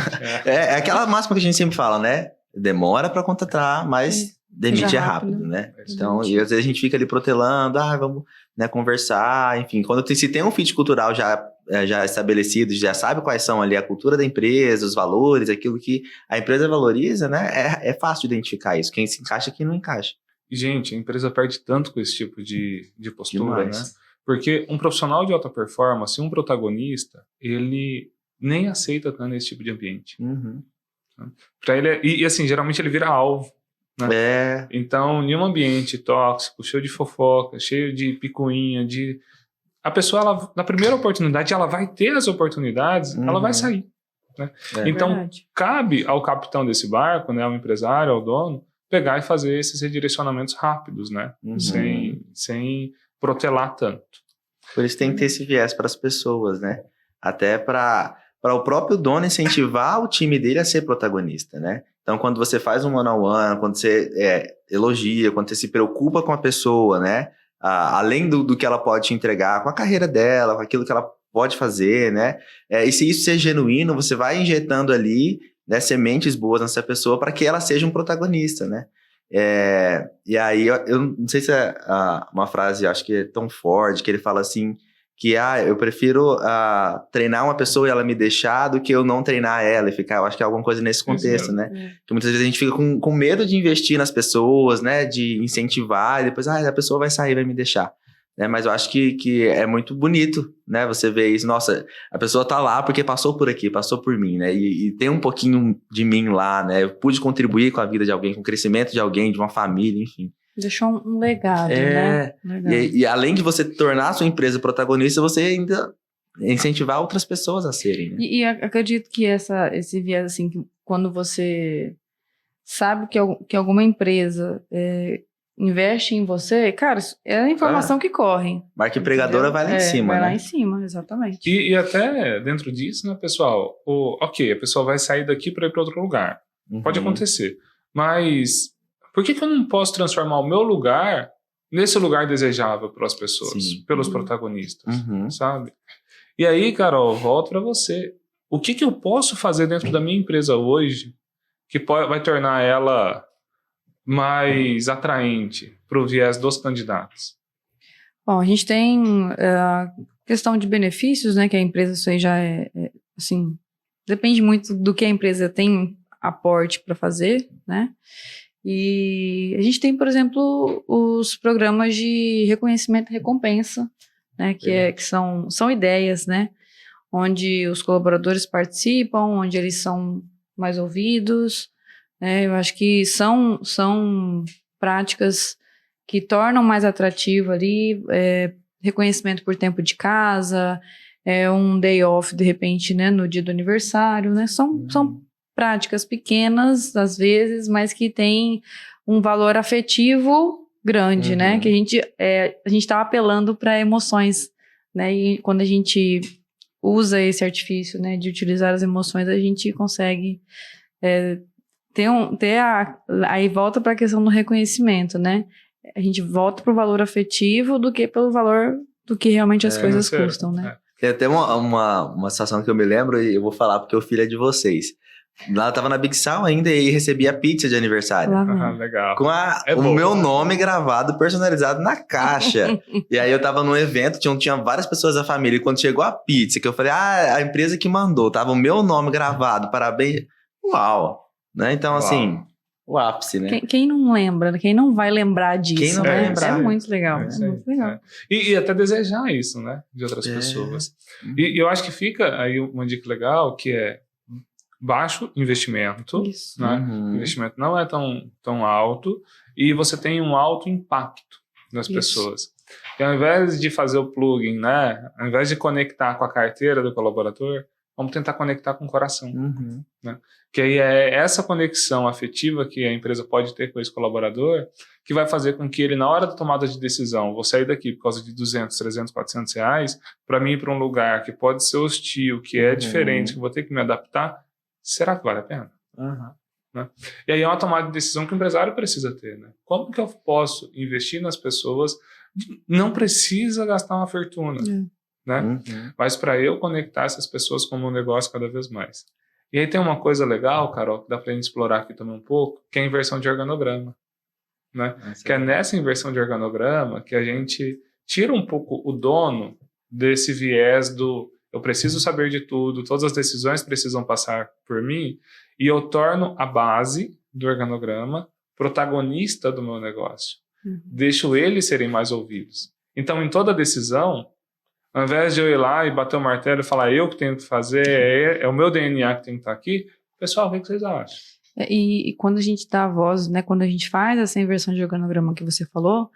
É aquela máxima que a gente sempre fala, né? Demora para contratar, mas demite rápido, né? Então, e às vezes a gente fica ali protelando, vamos, né, conversar, enfim. Quando se tem um fit cultural já estabelecido, já sabe quais são ali a cultura da empresa, os valores, aquilo que a empresa valoriza, né? É fácil de identificar isso. Quem se encaixa e quem não encaixa. Gente, a empresa perde tanto com esse tipo de postura, Demais. né? Porque um profissional de alta performance, um protagonista, ele nem aceita estar nesse tipo de ambiente. Para ele, e assim, geralmente ele vira alvo. Né? Então, em um ambiente tóxico, cheio de fofoca, cheio de picuinha, a pessoa, ela, na primeira oportunidade, ela vai ter as oportunidades, ela vai sair. Né? Então, cabe ao capitão desse barco, né, ao empresário, ao dono, pegar e fazer esses redirecionamentos rápidos, né? Sem protelar tanto. Por isso tem que ter esse viés para as pessoas, né? Até para o próprio dono incentivar o time dele a ser protagonista, né? Então, quando você faz um one-on-one, quando você elogia, quando você se preocupa com a pessoa, né? Além do que ela pode te entregar, com a carreira dela, com aquilo que ela pode fazer, né? E se isso ser genuíno, você vai injetando ali, né, sementes boas nessa pessoa para que ela seja um protagonista, né? E aí, eu não sei se é uma frase, acho que é Tom Ford, que ele fala assim, que eu prefiro treinar uma pessoa e ela me deixar do que eu não treinar ela e ficar, eu acho que é alguma coisa nesse contexto, né? Que muitas vezes a gente fica com medo de investir nas pessoas, né? De incentivar e depois, a pessoa vai sair, vai me deixar. Né? Mas eu acho que é muito bonito, né? Você vê isso, nossa, a pessoa tá lá porque passou por aqui, passou por mim, né? E tem um pouquinho de mim lá, né? Eu pude contribuir com a vida de alguém, com o crescimento de alguém, de uma família, enfim. Deixou um legado, né? E além de você tornar a sua empresa protagonista, você ainda incentivar outras pessoas a serem, né? E acredito que esse viés, assim, que quando você sabe que alguma empresa investe em você, cara, é a informação que corre. Marca empregadora vai lá em cima, vai né? lá em cima, exatamente. E até dentro disso, né, pessoal? Ok, a pessoa vai sair daqui para ir para outro lugar. Pode acontecer. Mas por que eu não posso transformar o meu lugar nesse lugar desejável para as pessoas, pelos protagonistas, sabe? E aí, Carol, volto para você. O que eu posso fazer dentro da minha empresa hoje que vai tornar ela mais atraente para o viés dos candidatos? Bom, a gente tem a questão de benefícios, né, que a empresa, isso aí já assim, depende muito do que a empresa tem aporte para fazer, né? E a gente tem, por exemplo, os programas de reconhecimento e recompensa, né, que são ideias, né, onde os colaboradores participam, onde eles são mais ouvidos, né? Eu acho que são práticas que tornam mais atrativo ali, reconhecimento por tempo de casa, um day off, de repente, né, no dia do aniversário, né? São práticas pequenas, às vezes, mas que têm um valor afetivo grande, né? Que a gente tá apelando para emoções, né? E quando a gente usa esse artifício, né, de utilizar as emoções, a gente consegue aí volta para a questão do reconhecimento, né? A gente volta para o valor afetivo do que pelo valor do que realmente as coisas custam, né? Tem até uma situação que eu me lembro e eu vou falar porque o filho é de vocês. Lá eu tava na Big Sal ainda e recebi a pizza de aniversário. Legal. Com o meu nome gravado, personalizado na caixa. E aí eu tava num evento, tinha várias pessoas da família. E quando chegou a pizza, que eu falei, a empresa que mandou, tava o meu nome gravado, parabéns. Uau! Né? Então, assim, o ápice, né? Quem não lembra, quem não vai lembrar disso, quem não vai lembrar? É muito legal. Muito legal. E até desejar isso, né? De outras pessoas. E eu acho que fica aí uma dica legal, que é baixo investimento, né? O investimento não é tão alto e você tem um alto impacto, das pessoas. E ao invés de fazer o plugin, né? Ao invés de conectar com a carteira do colaborador, vamos tentar conectar com o coração. Né? Que aí é essa conexão afetiva que a empresa pode ter com esse colaborador que vai fazer com que ele, na hora da tomada de decisão, vou sair daqui por causa de 200, 300, 400 reais, para mim ir para um lugar que pode ser hostil, que é diferente, que vou ter que me adaptar, será que vale a pena? Né? E aí é uma tomada de decisão que o empresário precisa ter. Né? Como que eu posso investir nas pessoas? Não precisa gastar uma fortuna, né? Mas para eu conectar essas pessoas com o meu negócio cada vez mais. E aí tem uma coisa legal, Carol, que dá para a gente explorar aqui também um pouco, que é a inversão de organograma. Né? Que é nessa inversão de organograma que a gente tira um pouco o dono desse viés do eu preciso saber de tudo, todas as decisões precisam passar por mim, e eu torno a base do organograma protagonista do meu negócio. Deixo eles serem mais ouvidos. Então, em toda decisão, ao invés de eu ir lá e bater o martelo e falar eu que tenho que fazer, é o meu DNA que tem que estar aqui, pessoal, o que vocês acham? E quando a gente dá a voz, né, quando a gente faz essa inversão de organograma que você falou,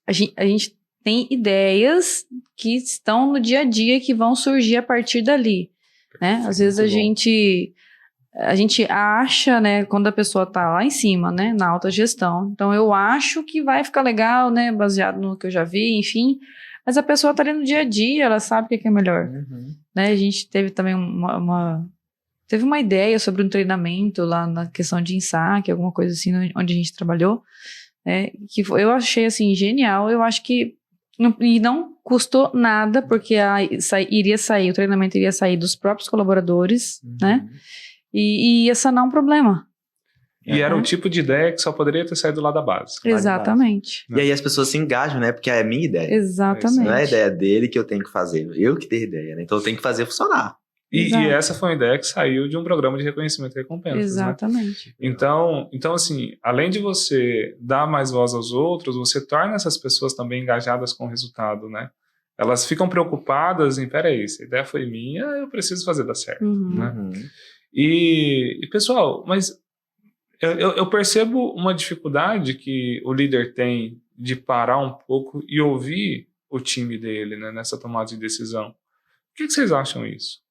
a gente tem ideias que estão no dia a dia que vão surgir a partir dali, né? Às vezes a gente acha, né, quando a pessoa tá lá em cima, né, na alta gestão, então eu acho que vai ficar legal, né, baseado no que eu já vi, enfim, mas a pessoa tá ali no dia a dia, ela sabe o que é melhor, né? A gente teve também teve uma ideia sobre um treinamento lá na questão de ensaque, alguma coisa assim, onde a gente trabalhou, né, que eu achei, assim, genial. Eu acho que não custou nada, porque o treinamento iria sair dos próprios colaboradores, né, e ia sanar um problema. E era o tipo de ideia que só poderia ter saído lá da base. Exatamente. E aí as pessoas se engajam, né? Porque é a minha ideia. Exatamente. Não é a ideia dele que eu tenho que fazer, eu que tenho ideia, né? Então eu tenho que fazer funcionar. E essa foi uma ideia que saiu de um programa de reconhecimento e recompensas. Exatamente. Né? Então, assim, além de você dar mais voz aos outros, você torna essas pessoas também engajadas com o resultado, né? Elas ficam preocupadas em, peraí, se a ideia foi minha, eu preciso fazer dar certo. Né? E, pessoal, mas eu percebo uma dificuldade que o líder tem de parar um pouco e ouvir o time dele, né, nessa tomada de decisão. O que vocês acham isso?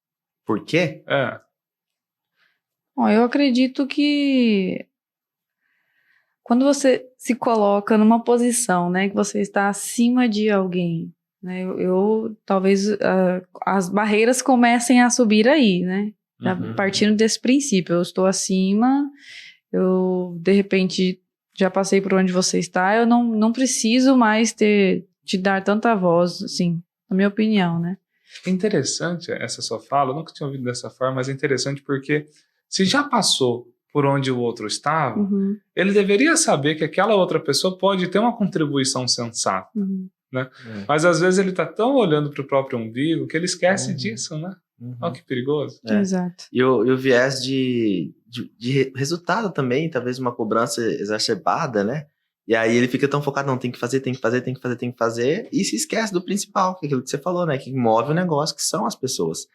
Por quê? Bom, eu acredito que quando você se coloca numa posição, né, que você está acima de alguém, né, talvez as barreiras comecem a subir aí, né, partindo desse princípio, eu estou acima, eu de repente já passei por onde você está, eu não preciso mais te dar tanta voz, assim, na minha opinião, né. É interessante essa sua fala, eu nunca tinha ouvido dessa forma, mas é interessante porque se já passou por onde o outro estava, ele deveria saber que aquela outra pessoa pode ter uma contribuição sensata, né? Mas às vezes ele está tão olhando para o próprio umbigo que ele esquece disso, né? Olha que perigoso. Exato. E o viés de resultado também, talvez uma cobrança exacerbada, né? E aí ele fica tão focado, não, tem que fazer, e se esquece do principal, que é aquilo que você falou, né? Que move o negócio, que são as pessoas.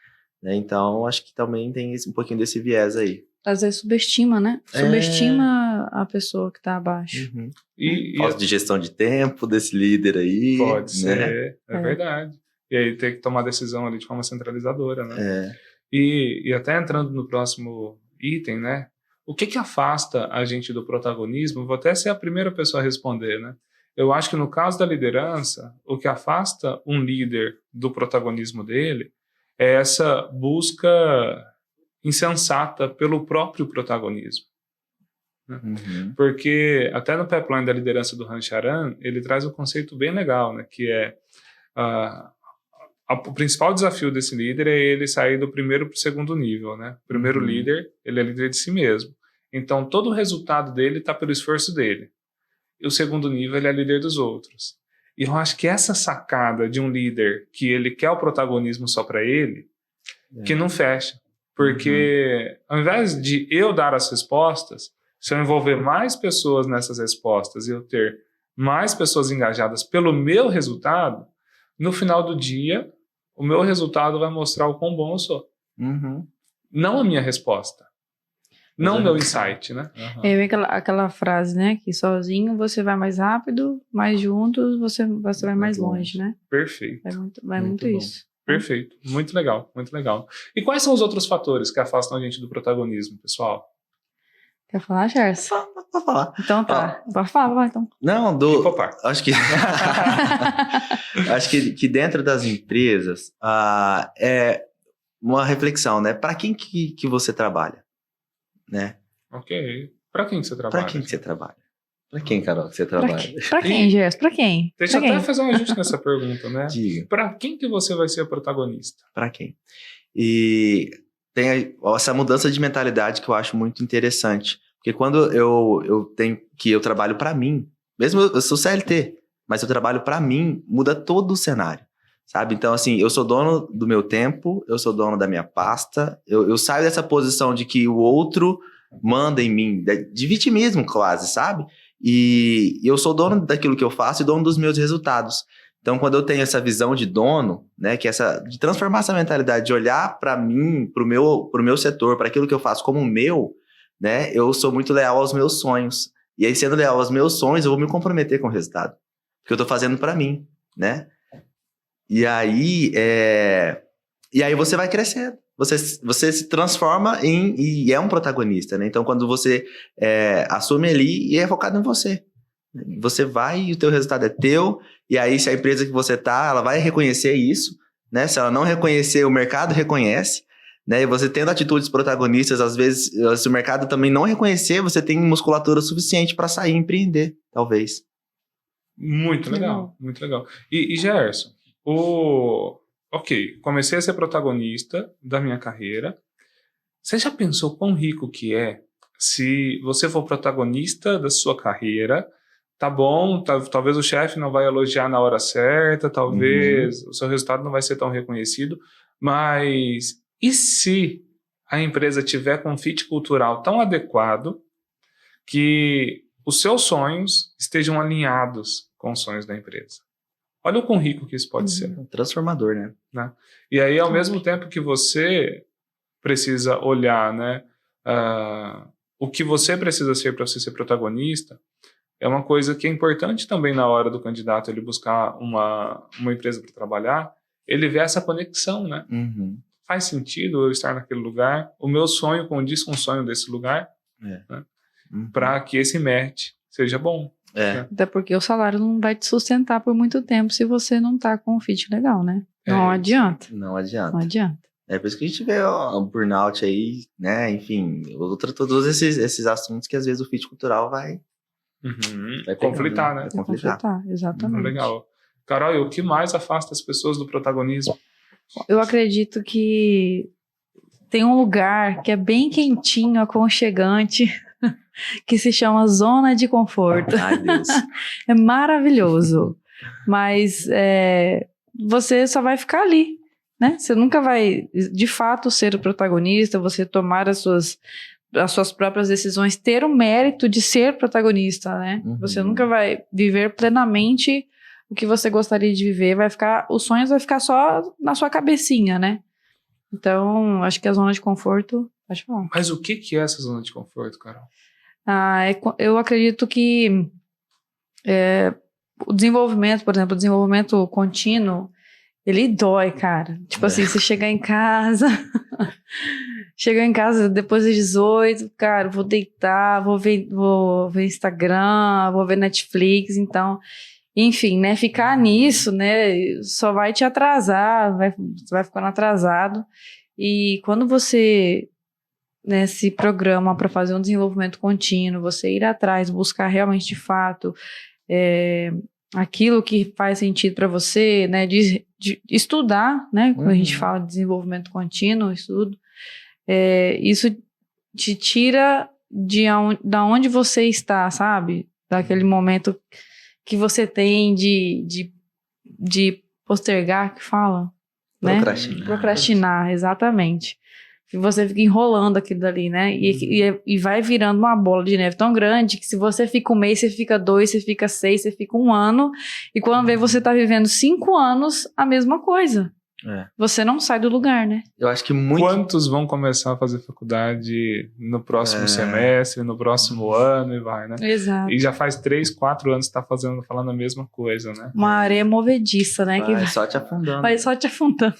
Né? Então, acho que também tem um pouquinho desse viés aí. Às vezes subestima, né? Subestima a pessoa que tá abaixo. Falta de gestão de tempo desse líder aí. Pode ser, é verdade. E aí tem que tomar decisão ali de forma centralizadora, né? E até entrando no próximo item, né? O que afasta a gente do protagonismo? Vou até ser a primeira pessoa a responder, né? Eu acho que no caso da liderança, o que afasta um líder do protagonismo dele é essa busca insensata pelo próprio protagonismo. Né? Porque até no pipeline da liderança do Han Charan, ele traz um conceito bem legal, né? Que é o principal desafio desse líder é ele sair do primeiro para o segundo nível, né? O primeiro líder, ele é líder de si mesmo. Então, todo o resultado dele está pelo esforço dele. E o segundo nível, ele é líder dos outros. E eu acho que essa sacada de um líder que ele quer o protagonismo só para ele, que não fecha. Porque ao invés de eu dar as respostas, se eu envolver mais pessoas nessas respostas e eu ter mais pessoas engajadas pelo meu resultado, no final do dia, o meu resultado vai mostrar o quão bom eu sou. Não a minha resposta. não meu insight, né? E aí vem aquela frase, né? Que sozinho você vai mais rápido, mas juntos você vai mais longe, né? Perfeito. Vai muito isso. Perfeito. Muito legal, muito legal. E quais são os outros fatores que afastam a gente do protagonismo, pessoal? Quer falar, Gerson? Pode falar. Então tá. Pode falar, vai então. Não, acho que acho que dentro das empresas é uma reflexão, né? Para quem que você trabalha, né? Ok. Para quem que você trabalha? Para quem que você trabalha? Para quem, Carol, que você trabalha? Pra quem, Gerson? Pra quem? Deixa eu até fazer um ajuste nessa pergunta, né? Diga. Para quem que você vai ser protagonista? Para quem? E tem essa mudança de mentalidade que eu acho muito interessante. Porque quando eu trabalho para mim, mesmo eu sou CLT, mas eu trabalho para mim, muda todo o cenário, sabe? Então, assim, eu sou dono do meu tempo, eu sou dono da minha pasta, eu saio dessa posição de que o outro manda em mim, de vitimismo quase, sabe? E eu sou dono daquilo que eu faço e dono dos meus resultados. Então, quando eu tenho essa visão de dono, né, de transformar essa mentalidade, de olhar para mim, pro meu setor, para aquilo que eu faço como meu, né, eu sou muito leal aos meus sonhos. E aí, sendo leal aos meus sonhos, eu vou me comprometer com o resultado. Porque eu tô fazendo para mim, né? E aí você vai crescendo. Você se transforma e é um protagonista, né? Então, quando você assume ali e é focado em você. Você vai e o teu resultado é teu. E aí, se a empresa que você tá, ela vai reconhecer isso, né? Se ela não reconhecer, o mercado reconhece, né? E você tendo atitudes protagonistas, às vezes, se o mercado também não reconhecer, você tem musculatura suficiente para sair e empreender, talvez. Muito legal, muito legal. E Gerson, ok, comecei a ser protagonista da minha carreira. Você já pensou quão rico que é se você for protagonista da sua carreira? Tá bom, talvez o chefe não vai elogiar na hora certa, talvez o seu resultado não vai ser tão reconhecido, mas e se a empresa tiver com um fit cultural tão adequado que os seus sonhos estejam alinhados com os sonhos da empresa? Olha o quão rico que isso pode ser. Transformador, né? E aí, ao mesmo tempo que você precisa olhar, né, o que você precisa ser para você ser protagonista, é uma coisa que é importante também na hora do candidato ele buscar uma empresa para trabalhar, ele vê essa conexão, né? Faz sentido eu estar naquele lugar? O meu sonho condiz com o sonho desse lugar? Né? Para que esse match seja bom. Né? Até porque o salário não vai te sustentar por muito tempo se você não tá com um fit legal, né? Não adianta. Não adianta. Não adianta. É por isso que a gente vê o burnout aí, né? Enfim, todos esses assuntos que às vezes o fit cultural vai conflitar, né? Vai conflitar, exatamente. Legal. Carol, e o que mais afasta as pessoas do protagonismo? Eu acredito que tem um lugar que é bem quentinho, aconchegante, que se chama zona de conforto. Ai, Deus. É maravilhoso, mas você só vai ficar ali, né? Você nunca vai, de fato, ser o protagonista, você tomar as suas próprias decisões, ter o mérito de ser protagonista, né? Você nunca vai viver plenamente o que você gostaria de viver, os sonhos vai ficar só na sua cabecinha, né? Então, acho que a zona de conforto, acho bom. Mas o que é essa zona de conforto, Carol? Eu acredito que o desenvolvimento, por exemplo, o desenvolvimento contínuo, ele dói, cara. Tipo assim, você chegar em casa, depois das 18, cara, vou deitar, vou ver Instagram, vou ver Netflix, então... Enfim, né, ficar nisso, né, só vai te atrasar, vai ficando atrasado. E quando você, né, se programa para fazer um desenvolvimento contínuo, você ir atrás, buscar realmente de fato aquilo que faz sentido para você, né, de estudar, né, quando a gente fala de desenvolvimento contínuo, estudo, isso te tira da onde você está, sabe? Daquele momento que você tem de postergar, que fala, né? Procrastinar, exatamente. Que você fica enrolando aquilo dali, né? E vai virando uma bola de neve tão grande que se você fica 1 mês, você fica 2, você fica 6, você fica 1 ano. E quando vê, você tá vivendo 5 anos a mesma coisa. você não sai do lugar, né? Eu acho que muito... Quantos vão começar a fazer faculdade no próximo semestre, no próximo ano e vai, né? Exato. E já faz 3, 4 anos que tá falando a mesma coisa, né? Uma areia movediça, né? Vai só te afundando. Vai só te afundando.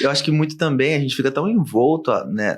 Eu acho que muito também a gente fica tão envolto, né,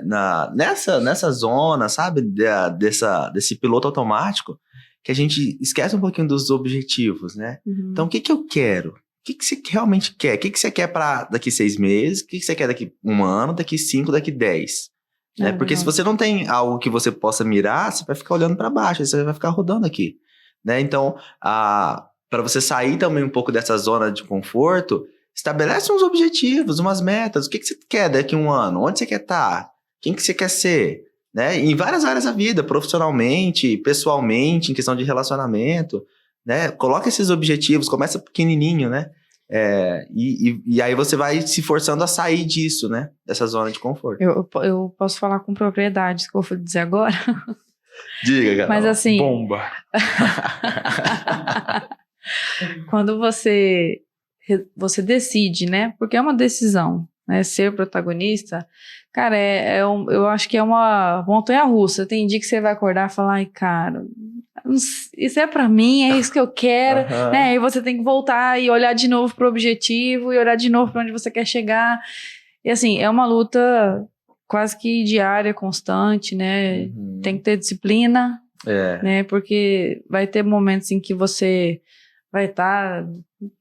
nessa zona, sabe? Desse piloto automático, que a gente esquece um pouquinho dos objetivos, né? Uhum. Então, o que eu quero? O que você realmente quer? O que você quer para daqui 6 meses? O que você quer daqui 1 ano, daqui 5, daqui 10? Né? Porque se você não tem algo que você possa mirar, você vai ficar olhando para baixo, você vai ficar rodando aqui. Né? Então, para você sair também um pouco dessa zona de conforto, estabelece uns objetivos, umas metas. O que você quer daqui 1 ano? Onde você quer estar? Quem que você quer ser? Né? Em várias áreas da vida, profissionalmente, pessoalmente, em questão de relacionamento. Né? Coloca esses objetivos, começa pequenininho, né? E aí você vai se forçando a sair disso, né? Dessa zona de conforto. Eu posso falar com propriedade, que eu vou dizer agora. Diga, Carol. Mas assim... Bomba! Quando você decide, né? Porque é uma decisão, né? Ser protagonista, cara, eu acho que é uma montanha-russa. Tem dia que você vai acordar e falar, ai, cara... isso é pra mim, é isso que eu quero, né? E você tem que voltar e olhar de novo pro objetivo e olhar de novo pra onde você quer chegar. E assim, é uma luta quase que diária, constante, né? Tem que ter disciplina, né? Porque vai ter momentos em que você vai estar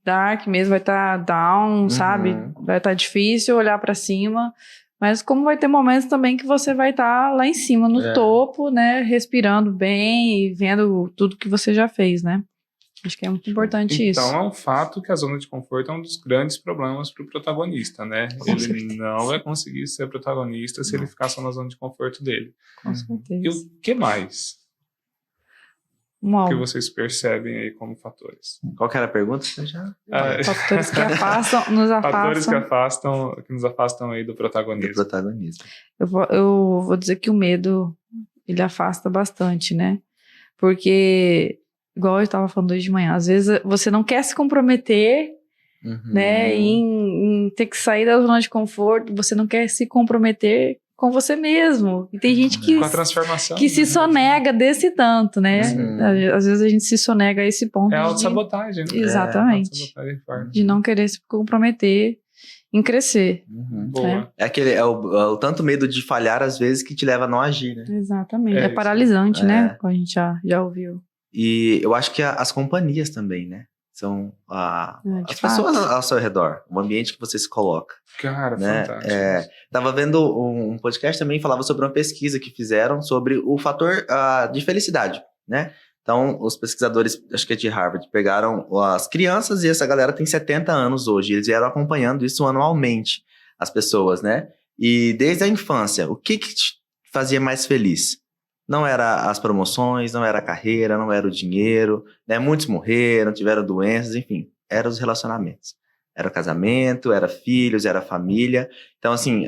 dark mesmo, vai estar down, sabe? Vai estar difícil olhar pra cima. Mas como vai ter momentos também que você vai estar lá em cima, no topo, né? Respirando bem e vendo tudo que você já fez, né? Acho que é muito importante isso. Então é um fato que a zona de conforto é um dos grandes problemas para o protagonista, né? Ele não vai conseguir ser protagonista se ele ficar só na zona de conforto dele. Com certeza. E o que mais? Que vocês percebem aí como fatores? Qual que era a pergunta? Fatores que afastam, nos afastam. Fatores que nos afastam aí do protagonismo. Eu vou dizer que o medo, ele afasta bastante, né? Porque, igual eu estava falando hoje de manhã, às vezes você não quer se comprometer, né? Em ter que sair da zona de conforto, você não quer se comprometer com você mesmo. E tem gente que, com a transformação, que se sonega desse tanto, né? Às vezes a gente se sonega a esse ponto. É autossabotagem, né? Exatamente. De não querer se comprometer em crescer. Boa. É o tanto medo de falhar, às vezes, que te leva a não agir, né? Exatamente. É paralisante, né? Como a gente já ouviu. E eu acho que as companhias também, né? São as pessoas ao seu redor, o ambiente que você se coloca. Cara, né? Fantástico. Tava vendo um podcast também, falava sobre uma pesquisa que fizeram sobre o fator de felicidade, né? Então, os pesquisadores, acho que é de Harvard, pegaram as crianças, e essa galera tem 70 anos hoje, eles vieram acompanhando isso anualmente, as pessoas, né? E desde a infância, o que te fazia mais feliz? Não era as promoções, não era a carreira, não era o dinheiro, né? Muitos morreram, tiveram doenças, enfim, eram os relacionamentos. Era o casamento, era filhos, era família. Então, assim,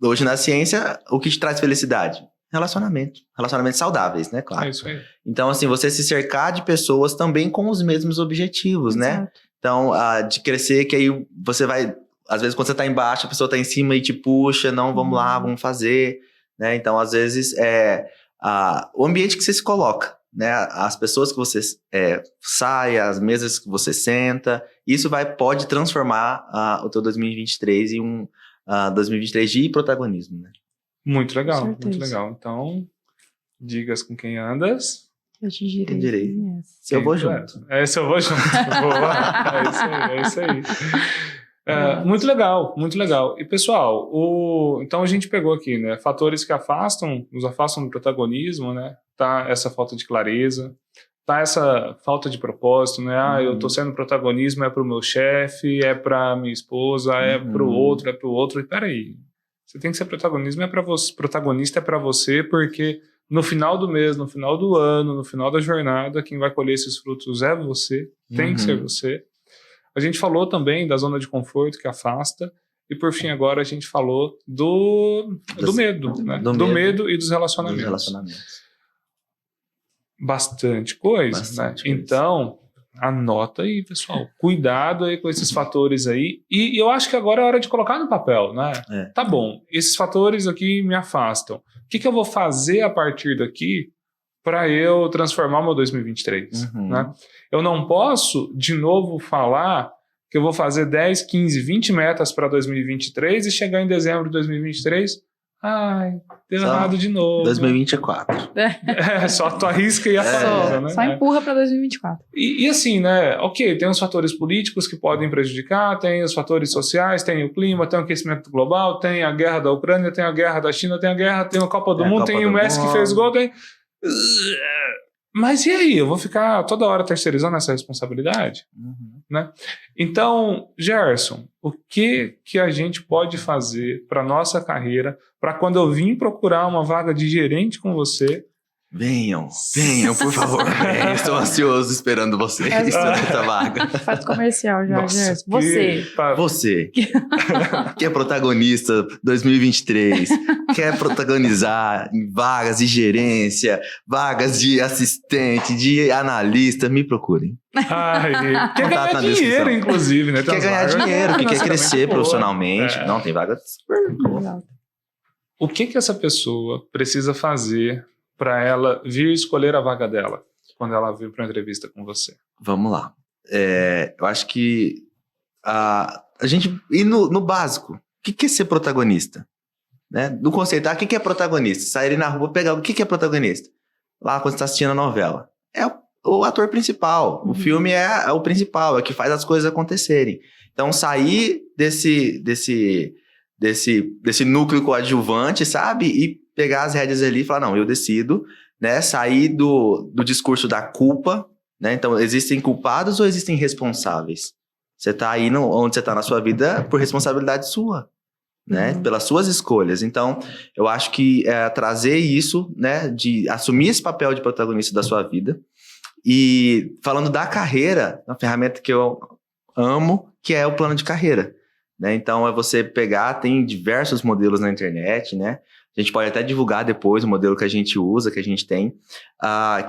hoje na ciência, o que te traz felicidade? Relacionamentos saudáveis, né? Claro. É isso aí. Então, assim, você se cercar de pessoas também com os mesmos objetivos, né? Então, de crescer, que aí você vai... Às vezes, quando você tá embaixo, a pessoa tá em cima e te puxa, não, vamos lá, vamos fazer... Né? Então, às vezes, o ambiente que você se coloca, né? As pessoas que você sai, as mesas que você senta, isso pode transformar o teu 2023 em um 2023 de protagonismo, né? Muito legal, muito legal. Então, digas com quem andas. Eu te direi. Se eu vou junto. Se eu vou junto. Boa. É isso aí. Muito legal, muito legal. E pessoal, então a gente pegou aqui, né, fatores que nos afastam do protagonismo, né? Tá essa falta de clareza, tá essa falta de propósito, né? Eu tô sendo protagonismo, é pro meu chefe, é pra minha esposa, é pro outro. E peraí, você tem que ser protagonista é pra você, porque no final do mês, no final do ano, no final da jornada, quem vai colher esses frutos é você, tem que ser você. A gente falou também da zona de conforto que afasta. E por fim, agora a gente falou do medo, né? Do medo e dos relacionamentos. Bastante coisa, né? Então, Anota aí, pessoal. Cuidado aí com esses fatores aí. E eu acho que agora é hora de colocar no papel, né? Tá bom, esses fatores aqui me afastam. O que eu vou fazer a partir daqui para eu transformar meu 2023? Né? Eu não posso, de novo, falar que eu vou fazer 10, 15, 20 metas para 2023 e chegar em dezembro de 2023... Ai, deu errado de novo. 2024. Só tu arrisca e atualiza, né? Só empurra para 2024. E assim, né? Ok, tem os fatores políticos que podem prejudicar, tem os fatores sociais, tem o clima, tem o aquecimento global, tem a guerra da Ucrânia, tem a guerra da China, tem a Copa do Mundo, tem o Messi que fez gol, tem... Mas e aí? Eu vou ficar toda hora terceirizando essa responsabilidade? Né? Então, Gerson, o que a gente pode fazer para nossa carreira, para quando eu vim procurar uma vaga de gerente com você... Venham, por favor. Estou ansioso esperando vocês para essa vaga. Faz comercial já, Gerson. Você. Que é protagonista 2023, quer protagonizar em vagas de gerência, vagas de assistente, de analista, me procurem. Quer ganhar dinheiro, inclusive, né? Quer ganhar dinheiro, que quer crescer profissionalmente. Não, tem vaga super boa. O que essa pessoa precisa fazer para ela vir escolher a vaga dela quando ela vir para uma entrevista com você? Vamos lá. Eu acho que a gente ir no básico. O que é ser protagonista? Né? No conceito, o que é protagonista? Sair na rua, pegar o que é protagonista? Lá quando você está assistindo a novela. É o ator principal. O filme é o principal, é o que faz as coisas acontecerem. Então, sair desse núcleo coadjuvante, sabe? E pegar as rédeas ali e falar, não, eu decido, né? Sair do discurso da culpa, né? Então, existem culpados ou existem responsáveis? Você tá aí onde você tá na sua vida por responsabilidade sua, né? Pelas suas escolhas. Então, eu acho que trazer isso, né? De assumir esse papel de protagonista da sua vida. E falando da carreira, uma ferramenta que eu amo, que é o plano de carreira. Né? Então, é você pegar, tem diversos modelos na internet, né? A gente pode até divulgar depois o modelo que a gente usa, que a gente tem,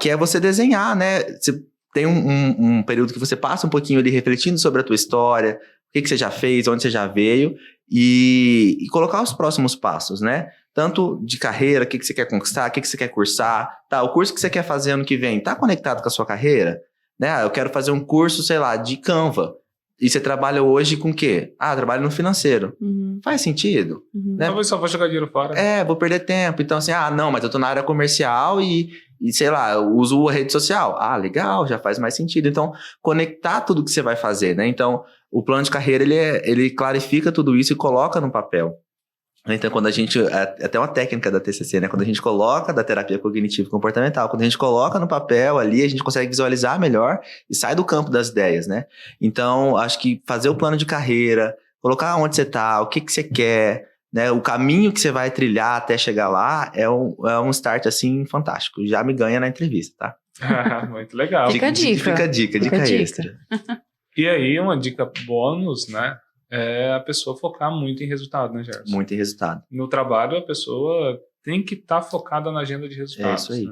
que é você desenhar, né? Você tem um período que você passa um pouquinho ali refletindo sobre a tua história, o que você já fez, onde você já veio, e colocar os próximos passos, né? Tanto de carreira, o que você quer conquistar, o que você quer cursar, o curso que você quer fazer ano que vem, tá conectado com a sua carreira? Né? Eu quero fazer um curso, sei lá, de Canva. E você trabalha hoje com o quê? Trabalho no financeiro. Faz sentido? Né? Talvez só vou jogar dinheiro fora. Vou perder tempo. Então, assim, não, mas eu tô na área comercial e sei lá, eu uso a rede social. Legal, já faz mais sentido. Então, conectar tudo que você vai fazer, né? Então, o plano de carreira, ele clarifica tudo isso e coloca no papel. Então, quando a gente... até uma técnica da TCC, né? Quando a gente coloca da terapia cognitivo-comportamental, quando a gente coloca no papel ali, a gente consegue visualizar melhor e sai do campo das ideias, né? Então, acho que fazer o plano de carreira, colocar onde você tá, o que você quer, né? O caminho que você vai trilhar até chegar lá é um start, assim, fantástico. Já me ganha na entrevista, tá? Muito legal. Fica a dica extra. E aí, uma dica bônus, né? É a pessoa focar muito em resultado, né, Gerson? Muito em resultado. No trabalho, a pessoa tem que estar focada na agenda de resultados. É isso aí.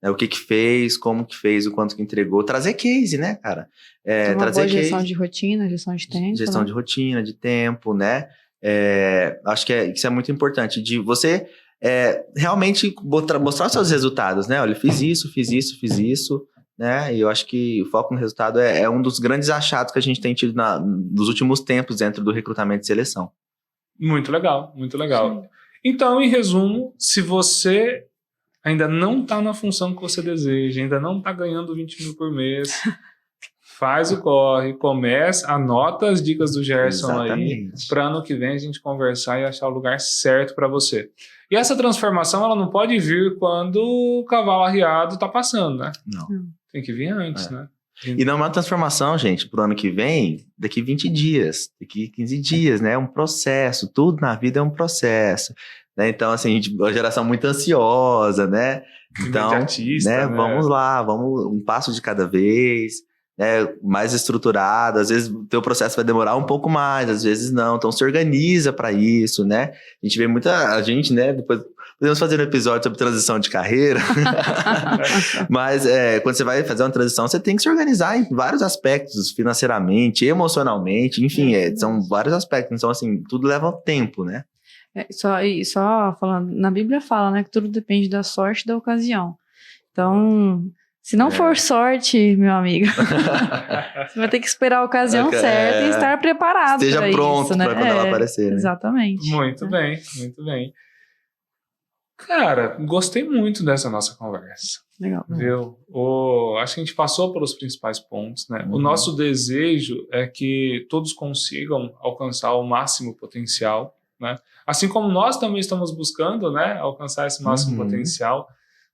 Né? O que fez, como que fez, o quanto que entregou. Trazer case, né, cara? Trazer boa gestão de rotina, gestão de tempo. Gestão de rotina, de tempo, né? Acho que isso é muito importante. De você realmente mostrar os seus resultados, né? Olha, fiz isso. Né? E eu acho que o foco no resultado é um dos grandes achados que a gente tem tido nos últimos tempos dentro do recrutamento e seleção. Muito legal, muito legal. Sim. Então, em resumo, se você ainda não está na função que você deseja, ainda não está ganhando 20 mil por mês, faz o corre, começa, anota as dicas do Gerson. Exatamente. Aí, para ano que vem a gente conversar e achar o lugar certo para você. E essa transformação, ela não pode vir quando o cavalo arriado está passando, né? Não. Tem que vir antes, né? E não é uma transformação, gente, pro ano que vem, daqui 20 dias, daqui 15 dias, né? É um processo, tudo na vida é um processo, né? Então, assim, a geração muito ansiosa, né? Então, né? Vamos lá, vamos um passo de cada vez, né? Mais estruturado, às vezes o teu processo vai demorar um pouco mais, às vezes não, então se organiza para isso, né? A gente vê muita gente, né? Depois Podemos fazer um episódio sobre transição de carreira. Mas quando você vai fazer uma transição, você tem que se organizar em vários aspectos, financeiramente, emocionalmente, enfim, são vários aspectos. Então, assim, tudo leva tempo, né? Só falando, na Bíblia fala, né, que tudo depende da sorte e da ocasião. Então, se não for sorte, meu amigo, você vai ter que esperar a ocasião certa e estar preparado para isso. Esteja pronto para quando ela aparecer. Né? Exatamente. Muito bem, muito bem. Cara, gostei muito dessa nossa conversa. Legal. Viu? Acho que a gente passou pelos principais pontos, né? O nosso desejo é que todos consigam alcançar o máximo potencial, né? Assim como nós também estamos buscando, né, alcançar esse máximo potencial.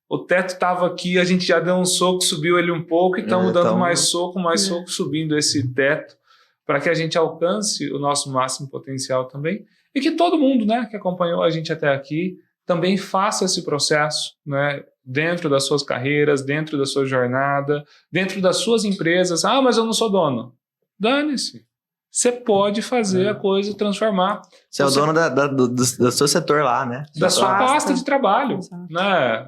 O teto estava aqui, a gente já deu um soco, subiu ele um pouco, e estamos dando mais soco, subindo esse teto, para que a gente alcance o nosso máximo potencial também. E que todo mundo, né, que acompanhou a gente até aqui também faça esse processo, né, dentro das suas carreiras, dentro da sua jornada, dentro das suas empresas. Ah, mas eu não sou dono. Dane-se. Você pode fazer a coisa transformar. Você é o dono do seu setor lá, né? Da sua pasta de trabalho. Né?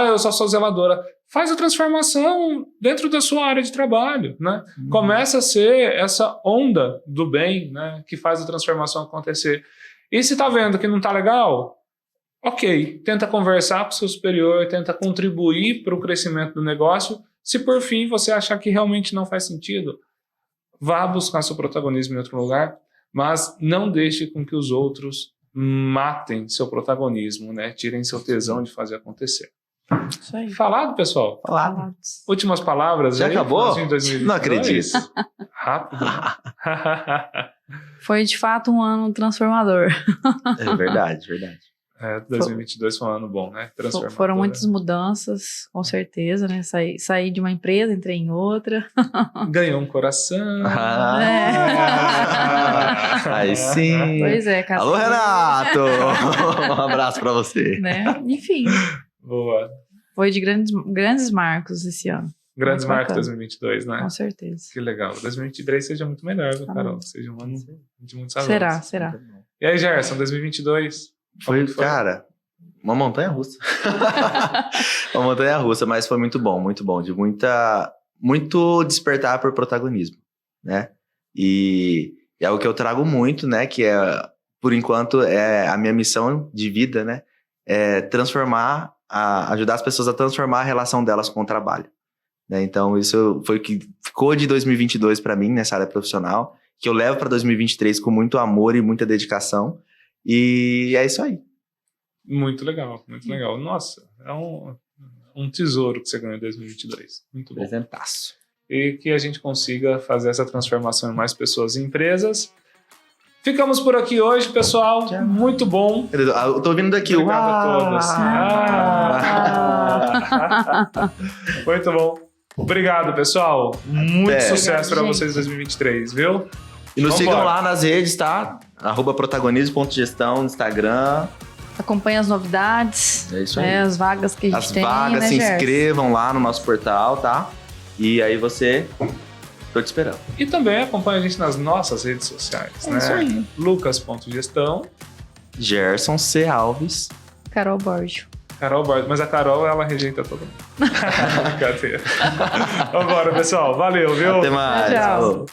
Eu só sou zeladora. Faz a transformação dentro da sua área de trabalho. Né? Começa a ser essa onda do bem, né, que faz a transformação acontecer. E se está vendo que não está legal, ok, tenta conversar com o seu superior, tenta contribuir para o crescimento do negócio. Se por fim você achar que realmente não faz sentido, vá buscar seu protagonismo em outro lugar, mas não deixe com que os outros matem seu protagonismo, né? Tirem seu tesão de fazer acontecer. Isso aí. Falado, pessoal? Falado. Últimas palavras. Já aí, acabou? 2022. Não acredito. Rápido. Foi de fato um ano transformador. É verdade, verdade. 2022 foi um ano bom, né? Foram muitas mudanças, com certeza, né? Saí de uma empresa, entrei em outra. Ganhou um coração. Aí sim. Pois é, cara. Alô, Renato! Um abraço pra você. Né? Enfim. Boa. Foi de grandes marcos esse ano. Grandes marcos 2022, né? Com certeza. Que legal. 2023 seja muito melhor, viu, Carol? Seja um ano de muitos avanços. Será. E aí, Gerson, 2022? Foi, cara, uma montanha-russa. Uma montanha-russa, mas foi muito bom, de muito despertar por protagonismo, né? E é o que eu trago muito, né? Que por enquanto, é a minha missão de vida, né? É ajudar as pessoas a transformar a relação delas com o trabalho. Né? Então, isso foi o que ficou de 2022 para mim, nessa área profissional, que eu levo para 2023 com muito amor e muita dedicação. E é isso aí. Muito legal, muito legal. Nossa, é um tesouro que você ganhou em 2022. Muito bom. Presentaço. E que a gente consiga fazer essa transformação em mais pessoas e empresas. Ficamos por aqui hoje, pessoal. Tchau. Muito bom. Eu tô ouvindo daqui. Obrigado a todos. Muito bom. Obrigado, pessoal. Muito sucesso para vocês em 2023, viu? E nos sigam lá nas redes, tá? @protagonismo.gestão no Instagram. Acompanhe as novidades. É isso aí. As vagas que a gente tem. As vagas, né, se inscrevam lá no nosso portal, tá? E aí tô te esperando. E também acompanhe a gente nas nossas redes sociais, né? Isso aí. Lucas.gestão. Gerson C. Alves. Carol Borges. Mas a Carol, ela rejeita todo mundo. Brincadeira. Vambora, pessoal. Valeu, viu? Até mais. Tchau.